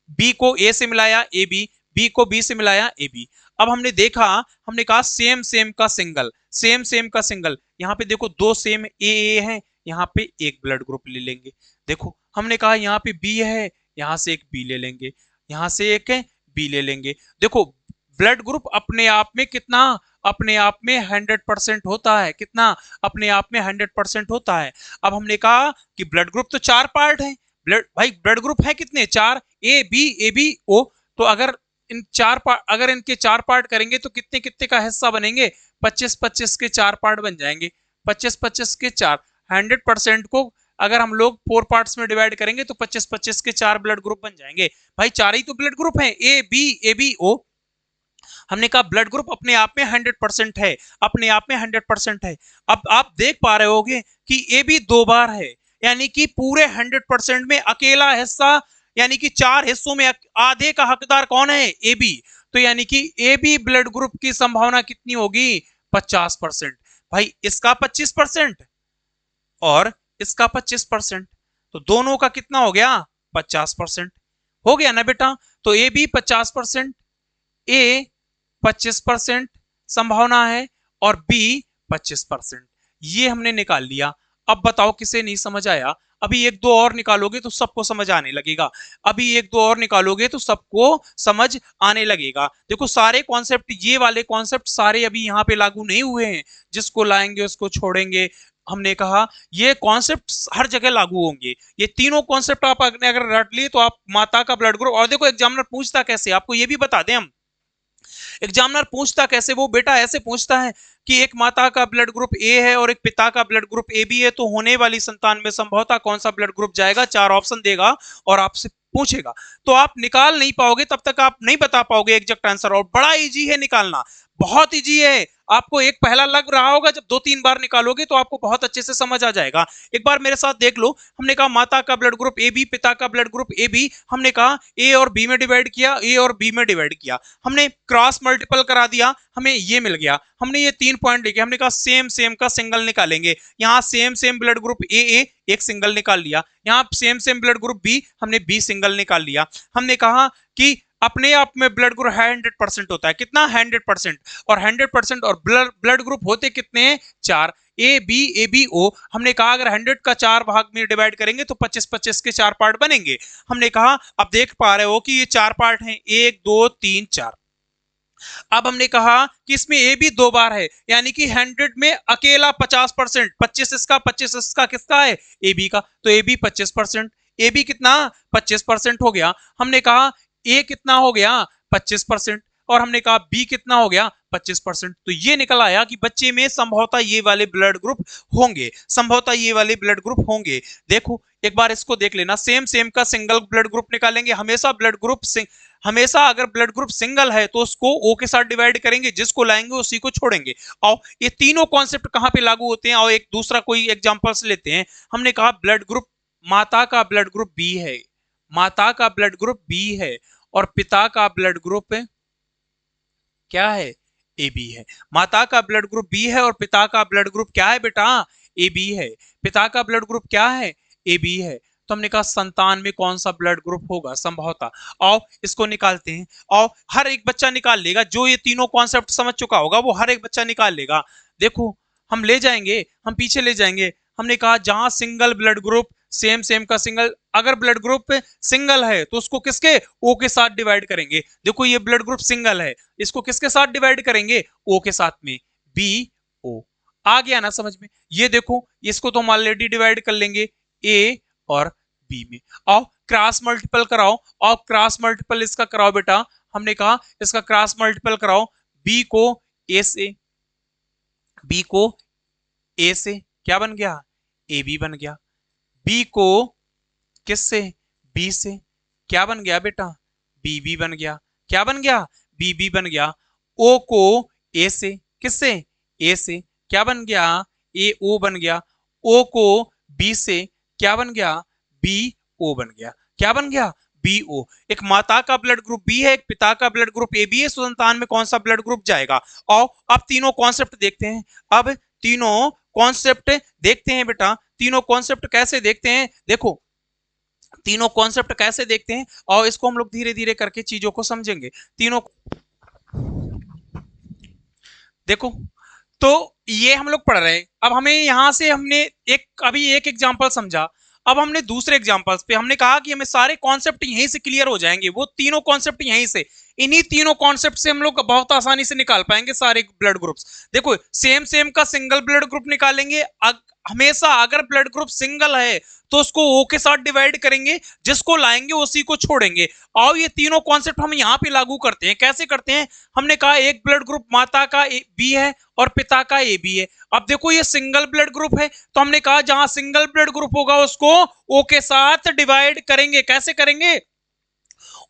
A: बी को ए से मिलाया ए बी, बी को बी से मिलाया ए बी। अब हमने देखा, हमने कहा सेम का सिंगल, सेम का सिंगल। यहाँ पे देखो दो सेम ए है, यहाँ पे एक ब्लड ग्रुप ले लेंगे। देखो हमने कहा यहाँ पे बी है, यहाँ से एक बी ले लेंगे, यहाँ से एक बी ले लेंगे। देखो ब्लड ग्रुप अपने आप में कितना, अपने आप में 100% होता है, कितना, अपने आप में 100% होता है। अब हमने कहा कि ब्लड ग्रुप तो चार पार्ट है, ब्लड भाई ब्लड ग्रुप है कितने, चार, ए बी ओ। तो अगर इन चार पार्ट, अगर इनके चार पार्ट करेंगे तो कितने कितने का हिस्सा बनेंगे, 25-25 के चार पार्ट बन जाएंगे, 25-25 के चार। 100% को अगर हम लोग 4 पार्ट्स में डिवाइड करेंगे तो 25-25 के चार ब्लड ग्रुप बन जाएंगे। भाई चार ही तो ब्लड ग्रुप हैं, ए बी ओ। हमने कहा ब्लड ग्रुप अपने आप में 100% है, अपने आप में 100% है। अब आप देख पा रहे होगे कि ए बी दो बार है, यानी कि पूरे 100% में अकेला हिस्सा, यानी कि चार हिस्सों में आधे का हकदार कौन है, ए बी। तो यानी कि ए बी ब्लड ग्रुप की संभावना कितनी होगी, 50%। भाई इसका 25% और इसका 25%, तो दोनों का कितना हो गया, 50% हो गया ना बेटा। तो ए बी 50%, ए 25% संभावना है और बी 25%, ये हमने निकाल लिया। अब बताओ किसे नहीं समझ आया, अभी एक दो और निकालोगे तो सबको समझ आने लगेगा, अभी एक दो और निकालोगे तो सबको समझ आने लगेगा। देखो सारे कॉन्सेप्ट, ये वाले कॉन्सेप्ट सारे अभी यहाँ पे लागू नहीं हुए हैं, जिसको लाएंगे उसको छोड़ेंगे, हमने कहा ये कॉन्सेप्ट हर जगह लागू होंगे, ये तीनों कॉन्सेप्ट आप अगर रट लिए तो आप माता का ब्लड ग्रुप। और देखो एग्जामिनर पूछता कैसे, आपको ये भी बता दें हम, एग्जामिनर पूछता कैसे, वो बेटा ऐसे पूछता है कि एक माता का ब्लड ग्रुप ए है और एक पिता का ब्लड ग्रुप ए बी है, तो होने वाली संतान में संभवतः कौन सा ब्लड ग्रुप जाएगा, चार ऑप्शन देगा और आपसे पूछेगा। तो आप निकाल नहीं पाओगे, तब तक आप नहीं बता पाओगे एग्जैक्ट आंसर। और बड़ा इजी है निकालना, बहुत इजी है। आपको एक पहला लग रहा होगा, जब दो तीन बार निकालोगे तो आपको बहुत अच्छे से समझ आ जाएगा। एक बार मेरे साथ देख लो। हमने कहा माता का ब्लड ग्रुप ए बी, पिता का ब्लड ग्रुप ए बी। हमने कहा ए और बी में डिवाइड किया, ए और बी में डिवाइड किया, हमने क्रॉस मल्टीपल करा दिया, हमें ये मिल गया। हमने ये 3 पॉइंट लेके हमने कहा सेम सेम का सिंगल निकालेंगे। यहाँ same same blood group A एक सिंगल निकाल लिया, यहाँ same same blood group B, हमने बी सिंगल निकाल लिया। हमने कहा कि अपने आप में ब्लड ग्रुप 100% होता है, कितना 100%, और 100% और ब्लड ग्रुप होते कितने हैं, चार, ए बी ओ। हमने कहा अगर 100 का 4 भाग में डिवाइड करेंगे तो 25-25 के 4 पार्ट बनेंगे। हमने कहा अब देख पा रहे हो कि ये 4 पार्ट हैं, 1 2 3 4। अब हमने कहा कि इसमें ए भी 2 बार है, यानी कि 100 में अकेला 50%, 25 इसका 25 इसका, किसका है, ए बी का, तो ए बी 25%, ए बी कितना 25% हो गया। हमने कहा ए कितना हो गया 25%, और हमने कहा बी कितना हो गया 25%। तो ये निकल आया कि बच्चे में संभवतः ये वाले ब्लड ग्रुप होंगे, संभवतः ये वाले ब्लड ग्रुप होंगे। देखो एक बार इसको देख लेना, सेम सेम का सिंगल ब्लड ग्रुप निकालेंगे। हमेशा ब्लड ग्रुप हमेशा अगर ब्लड ग्रुप सिंगल है तो उसको ओ के साथ डिवाइड करेंगे, जिसको लाएंगे उसी को छोड़ेंगे। आओ ये तीनों कॉन्सेप्ट कहां पे लागू होते हैं, और एक दूसरा कोई एग्जांपल्स लेते हैं। हमने कहा ब्लड ग्रुप, माता का ब्लड ग्रुप बी है, माता का ब्लड ग्रुप बी है, और पिता का ब्लड ग्रुप क्या है, ए बी है। माता का ब्लड ग्रुप बी है और पिता का ब्लड ग्रुप क्या है बेटा, ए बी है। पिता का ब्लड ग्रुप क्या है, ए बी है। तो हमने कहा संतान में कौन सा ब्लड ग्रुप होगा संभवतः। आओ इसको निकालते हैं। आओ हर एक बच्चा निकाल लेगा, जो ये तीनों कॉन्सेप्ट समझ चुका होगा वो हर एक बच्चा निकाल लेगा। देखो हम ले जाएंगे, हम पीछे ले जाएंगे। हमने कहा जहां single blood group, same same का सिंगल, अगर ब्लड ग्रुप सिंगल है तो उसको किसके, ओ के साथ डिवाइड करेंगे। देखो ये ब्लड ग्रुप सिंगल है, इसको किसके साथ डिवाइड करेंगे, ओ के साथ में, बी ओ। आ गया ना समझ में। ये देखो इसको तो हम ऑलरेडी डिवाइड कर लेंगे ए और बी में। आओ क्रॉस मल्टीपल कराओ, और क्रॉस मल्टीपल इसका कराओ बेटा। हमने कहा इसका क्रॉस मल्टीपल कराओ, बी को ए से, बी को ए से क्या बन गया, ए बी बन गया। बी को किससे, बी से, क्या बन गया बेटा, बी बी बन गया। क्या बन गया, बी बी बन गया। ओ को ए से, किससे, ए से, क्या बन गया, ए ओ बन गया। ओ को बी से क्या बन गया, बी ओ बन गया। क्या बन गया, बी ओ। एक माता का ब्लड ग्रुप बी है, एक पिता का ब्लड ग्रुप ए बी है, संतान में कौन सा ब्लड ग्रुप जाएगा। और अब तीनों कॉन्सेप्ट देखते हैं। अब तीनों कॉन्सेप्ट देखते हैं बेटा, तीनों कॉन्सेप्ट कैसे देखते हैं। देखो तीनों कॉन्सेप्ट कैसे देखते हैं, और इसको हम लोग धीरे धीरे करके चीजों को समझेंगे। तीनों देखो, तो ये हम लोग पढ़ रहे हैं। अब हमें यहां से हमने एक अभी एक एग्जांपल समझा, अब हमने दूसरे एग्जांपल्स पे हमने कहा कि हमें सारे कॉन्सेप्ट यहीं से क्लियर हो जाएंगे, वो तीनों कॉन्सेप्ट यहीं से, इन्हीं तीनों कॉन्सेप्ट से हम लोग बहुत आसानी से निकाल पाएंगे सारे ब्लड ग्रुप्स। देखो सेम सेम का सिंगल ब्लड ग्रुप निकालेंगे। हमेशा अगर ब्लड ग्रुप सिंगल है तो उसको ओ के साथ डिवाइड करेंगे, जिसको लाएंगे उसी को छोड़ेंगे। और ये तीनों कॉन्सेप्ट हम यहाँ पे लागू करते हैं। कैसे करते हैं, हमने कहा एक ब्लड ग्रुप माता का बी है और पिता का ए बी है। अब देखो ये सिंगल ब्लड ग्रुप है, तो हमने कहा जहां सिंगल ब्लड ग्रुप होगा उसको ओ के साथ डिवाइड करेंगे। कैसे करेंगे,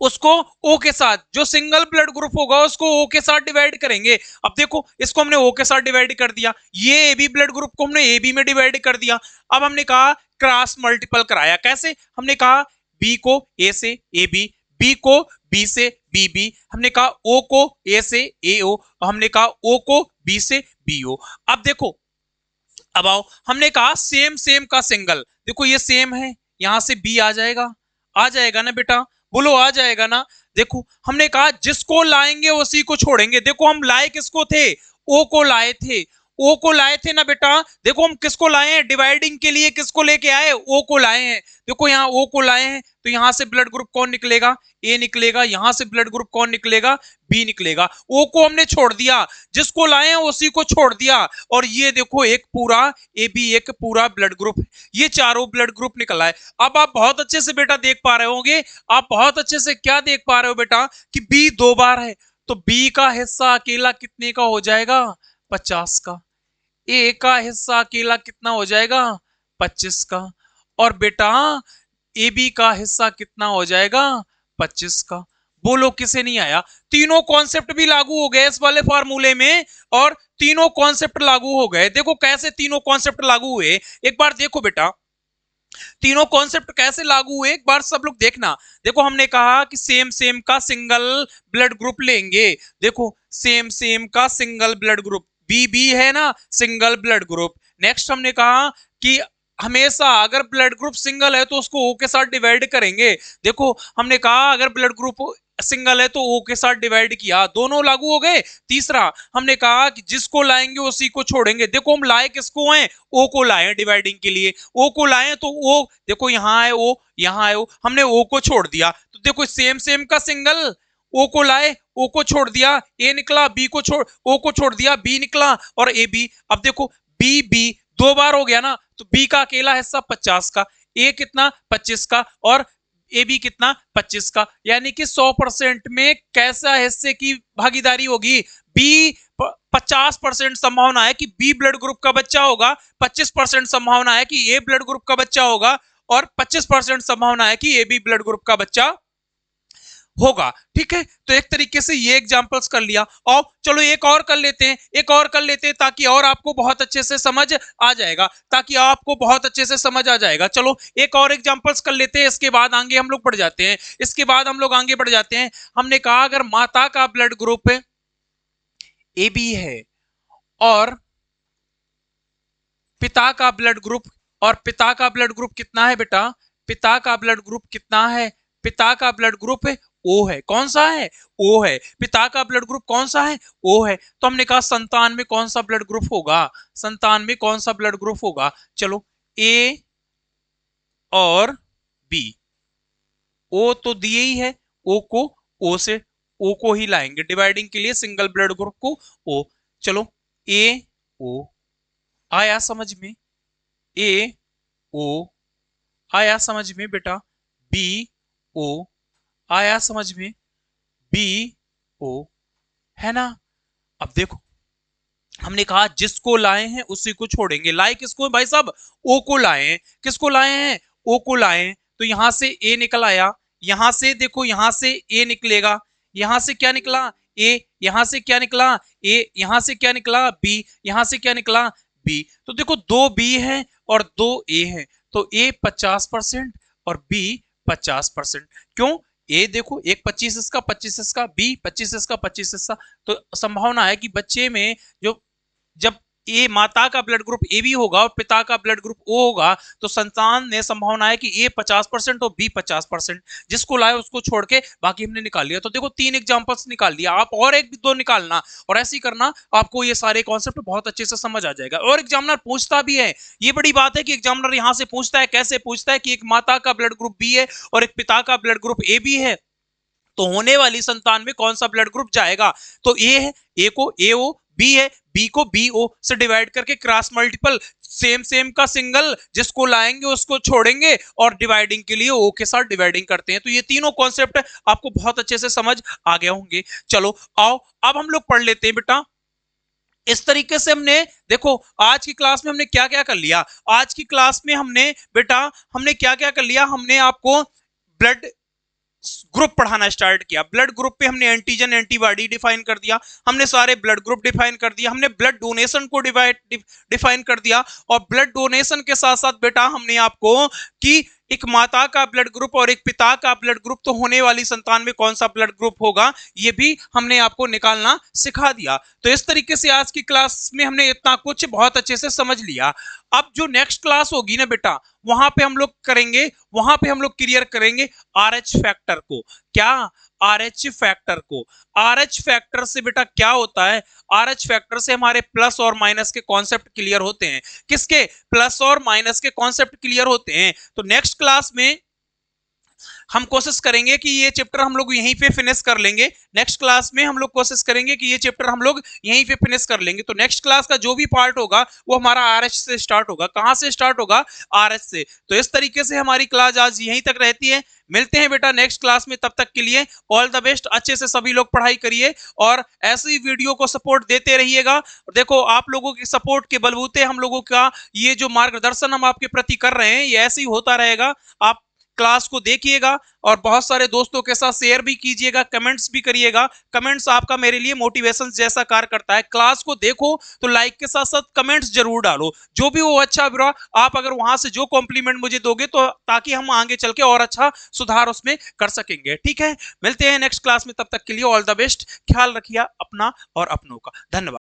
A: उसको ओ के साथ, जो सिंगल ब्लड ग्रुप होगा उसको ओ के साथ डिवाइड करेंगे। अब देखो इसको हमने ओ के साथ डिवाइड कर दिया, ये ए बी ब्लड ग्रुप को हमने ए बी में डिवाइड कर दिया। अब हमने कहा क्रॉस मल्टीपल कराया। कैसे, हमने कहा बी को ए से ए बी, बी को बी से बी बी, हमने कहा ओ को ए से ए ओ, हमने कहा ओ को बी से बी ओ। अब देखो, अब आओ हमने कहा सेम सेम का सिंगल, देखो ये सेम है, यहां से बी आ जाएगा, आ जाएगा ना बेटा, बोलो आ जाएगा ना। देखो हमने कहा जिसको लाएंगे उसी को छोड़ेंगे। देखो हम लाए किसको थे, ओ को लाए थे, ओ को लाए थे ना बेटा, देखो हम किसको लाए हैं डिवाइडिंग के लिए, किसको लेके आए, ओ को लाए हैं। देखो यहाँ ओ को लाए हैं तो यहां से ब्लड ग्रुप कौन निकलेगा, ए निकलेगा, यहां से ब्लड ग्रुप कौन निकलेगा, बी निकलेगा। ओ को हमने छोड़ दिया, जिसको लाए हैं उसी को छोड़ दिया, और ये देखो एक पूरा ए बी एक पूरा ब्लड ग्रुप, ये चारों ब्लड ग्रुप निकला है। अब आप बहुत अच्छे से बेटा देख पा रहे होंगे, आप बहुत अच्छे से क्या देख पा रहे हो बेटा कि बी 2 बार है, तो बी का हिस्सा अकेला कितने का हो जाएगा, 50 का। ए का हिस्सा अकेला कितना हो जाएगा, 25 का। और बेटा ए बी का हिस्सा कितना हो जाएगा, 25 का। बोलो किसे नहीं आया, तीनों कॉन्सेप्ट भी लागू हो गए इस वाले फार्मूले में, और तीनों कॉन्सेप्ट लागू हो गए। देखो कैसे तीनों कॉन्सेप्ट लागू हुए, एक बार देखो बेटा तीनों कॉन्सेप्ट कैसे लागू हुए, एक बार सब लोग देखना। देखो हमने कहा कि सेम सेम का सिंगल ब्लड ग्रुप लेंगे, देखो सेम सेम का single blood group, B B है ना सिंगल ब्लड ग्रुप। नेक्स्ट हमने कहा कि हमेशा अगर ब्लड ग्रुप सिंगल है तो उसको ओ के साथ डिवाइड करेंगे। देखो हमने कहा अगर ब्लड ग्रुप सिंगल है तो ओ के साथ डिवाइड किया, दोनों लागू हो गए। तीसरा हमने कहा कि जिसको लाएंगे उसी को छोड़ेंगे। देखो हम लाए किसको हैं, ओ को लाए डिवाइडिंग के लिए, ओ को लाए तो ओ देखो यहाँ है ओ, यहाँ है ओ, हमने ओ को छोड़ दिया। तो देखो सेम सेम का सिंगल, ओ को लाए ओ को छोड़ दिया, ए निकला, बी को छोड़ ओ को छोड़ दिया, बी निकला, और ए बी। अब देखो बी बी 2 बार हो गया ना, तो बी का अकेला हिस्सा 50 का, ए कितना 25 का, और ए बी कितना 25 का। यानी कि 100% में कैसा हिस्से की भागीदारी होगी, बी 50% संभावना है कि बी ब्लड ग्रुप का बच्चा होगा, 25% संभावना है कि ए ब्लड ग्रुप का बच्चा होगा, और 25% संभावना है कि ए बी ब्लड ग्रुप का बच्चा होगा। ठीक है, तो एक तरीके से ये एग्जांपल्स कर लिया। और चलो एक और कर लेते हैं, एक और कर लेते हैं, ताकि और आपको बहुत अच्छे से समझ आ जाएगा, ताकि आपको बहुत अच्छे से समझ आ जाएगा। चलो एक और एग्जांपल्स कर लेते हैं, इसके बाद आगे हम लोग बढ़ जाते हैं, इसके बाद हम लोग आगे बढ़ जाते हैं। हमने कहा अगर माता का ब्लड ग्रुप ए बी है, और पिता का ब्लड ग्रुप, और पिता का ब्लड ग्रुप कितना है बेटा, पिता का ब्लड ग्रुप कितना है, पिता का ब्लड ग्रुप ओ है। कौन सा है, ओ है। पिता का ब्लड ग्रुप कौन सा है, ओ है। तो हमने कहा संतान में कौन सा ब्लड ग्रुप होगा, संतान में कौन सा ब्लड ग्रुप होगा। चलो ए और बी, ओ तो दिए ही है, ओ को ओ से ओ को ही लाएंगे डिवाइडिंग के लिए सिंगल ब्लड ग्रुप को ओ। चलो ए ओ आया समझ में, ए ओ आया समझ में बेटा, बी ओ आया समझ में, बी ओ, है ना। अब देखो हमने कहा जिसको लाए हैं उसी को छोड़ेंगे। लाए किसको भाई साहब, ओ को लाए हैं। किसको लाए हैं, ओ को लाए हैं। तो यहां से ए निकल आया, यहां से देखो यहां से ए निकलेगा, यहां से क्या निकला ए, यहां से क्या निकला ए, यहां से क्या निकला बी, यहां से क्या निकला बी। तो देखो 2 बी है और 2 ए है, तो ए 50% और बी 50%। क्यों, ए देखो एक 25 इसका 25 इसका, बी 25 इसका 25 इसका। तो संभावना है कि बच्चे में जो जब ए माता का ब्लड ग्रुप ए बी होगा और पिता का ब्लड ग्रुप ओ होगा, तो संतान में संभावना है कि ए 50% और बी 50%। जिसको लाए उसको छोड़ के बाकी हमने निकाल लिया। तो देखो 3 एग्जांपल्स निकाल लिया, आप और एक दो निकालना, और ऐसे ही करना, आपको ये सारे कॉन्सेप्ट बहुत अच्छे से समझ आ जाएगा। और एग्जामिनर पूछता भी है, ये बड़ी बात है कि एग्जामिनर यहां से पूछता है। कैसे पूछता है कि एक माता का ब्लड ग्रुप बी है और एक पिता का ब्लड ग्रुप ए बी है, तो होने वाली संतान में कौन सा ब्लड ग्रुप जाएगा। तो ए है, ए को ए ओ, बी है, बी को बी ओ से डिवाइड करके क्रॉस मल्टीपल, सेम सेम का सिंगल, जिसको लाएंगे उसको छोड़ेंगे, और डिवाइडिंग के लिए ओ के साथ डिवाइडिंग करते हैं। तो ये तीनों कॉन्सेप्ट आपको बहुत अच्छे से समझ आ गए होंगे। चलो आओ अब हम लोग पढ़ लेते हैं बेटा। इस तरीके से हमने देखो आज की क्लास में हमने क्या क्या कर लिया। आज की क्लास में हमने बेटा हमने क्या क्या कर लिया, हमने आपको ब्लड ग्रुप पढ़ाना स्टार्ट किया। ब्लड ग्रुप पे हमने एंटीजन एंटीबॉडी डिफाइन कर दिया, हमने सारे ब्लड ग्रुप डिफाइन कर दिया, हमने ब्लड डोनेशन को डिफाइन कर दिया। और ब्लड डोनेशन के साथ साथ बेटा हमने आपको कि एक माता का ब्लड ग्रुप और एक पिता का ब्लड ग्रुप, तो होने वाली संतान में कौन सा ब्लड ग्रुप होगा ये भी हमने आपको निकालना सिखा दिया। तो इस तरीके से आज की क्लास में हमने इतना कुछ बहुत अच्छे से समझ लिया। अब जो नेक्स्ट क्लास होगी ना बेटा, वहां पे हम लोग करेंगे, वहां पे हम लोग क्लियर करेंगे आरएच फैक्टर को। क्या RH फैक्टर को। RH फैक्टर से बेटा क्या होता है, RH फैक्टर से हमारे प्लस और माइनस के कॉन्सेप्ट क्लियर होते हैं। किसके? प्लस और माइनस के कॉन्सेप्ट क्लियर होते हैं। तो नेक्स्ट क्लास में हम कोशिश करेंगे कि ये चैप्टर हम लोग यहीं पे फिनिश कर लेंगे। नेक्स्ट क्लास में हम लोग कोशिश करेंगे कि ये चैप्टर हम लोग यहीं पे फिनिश कर लेंगे। तो नेक्स्ट क्लास का जो भी पार्ट होगा वो हमारा RH से स्टार्ट होगा। कहां से स्टार्ट होगा? RH से। तो इस तरीके से हमारी क्लास आज यहीं तक रहती है। मिलते हैं बेटा नेक्स्ट क्लास में, तब तक के लिए ऑल द बेस्ट। अच्छे से सभी लोग पढ़ाई करिए और ऐसी वीडियो को सपोर्ट देते रहिएगा। देखो, आप लोगों के सपोर्ट के बलबूते हम लोगों का ये जो मार्गदर्शन हम आपके प्रति कर रहे हैं ये ऐसे ही होता रहेगा। आप क्लास को देखिएगा और बहुत सारे दोस्तों के साथ शेयर भी कीजिएगा, कमेंट्स भी करिएगा। कमेंट्स आपका मेरे लिए मोटिवेशन जैसा कार्य करता है। क्लास को देखो तो लाइक के साथ साथ कमेंट्स जरूर डालो, जो भी वो अच्छा बुरा आप अगर वहां से जो कॉम्प्लीमेंट मुझे दोगे तो ताकि हम आगे चल के और अच्छा सुधार उसमें कर सकेंगे। ठीक है, मिलते हैं नेक्स्ट क्लास में, तब तक के लिए ऑल द बेस्ट। ख्याल रखिए अपना और अपनों का। धन्यवाद।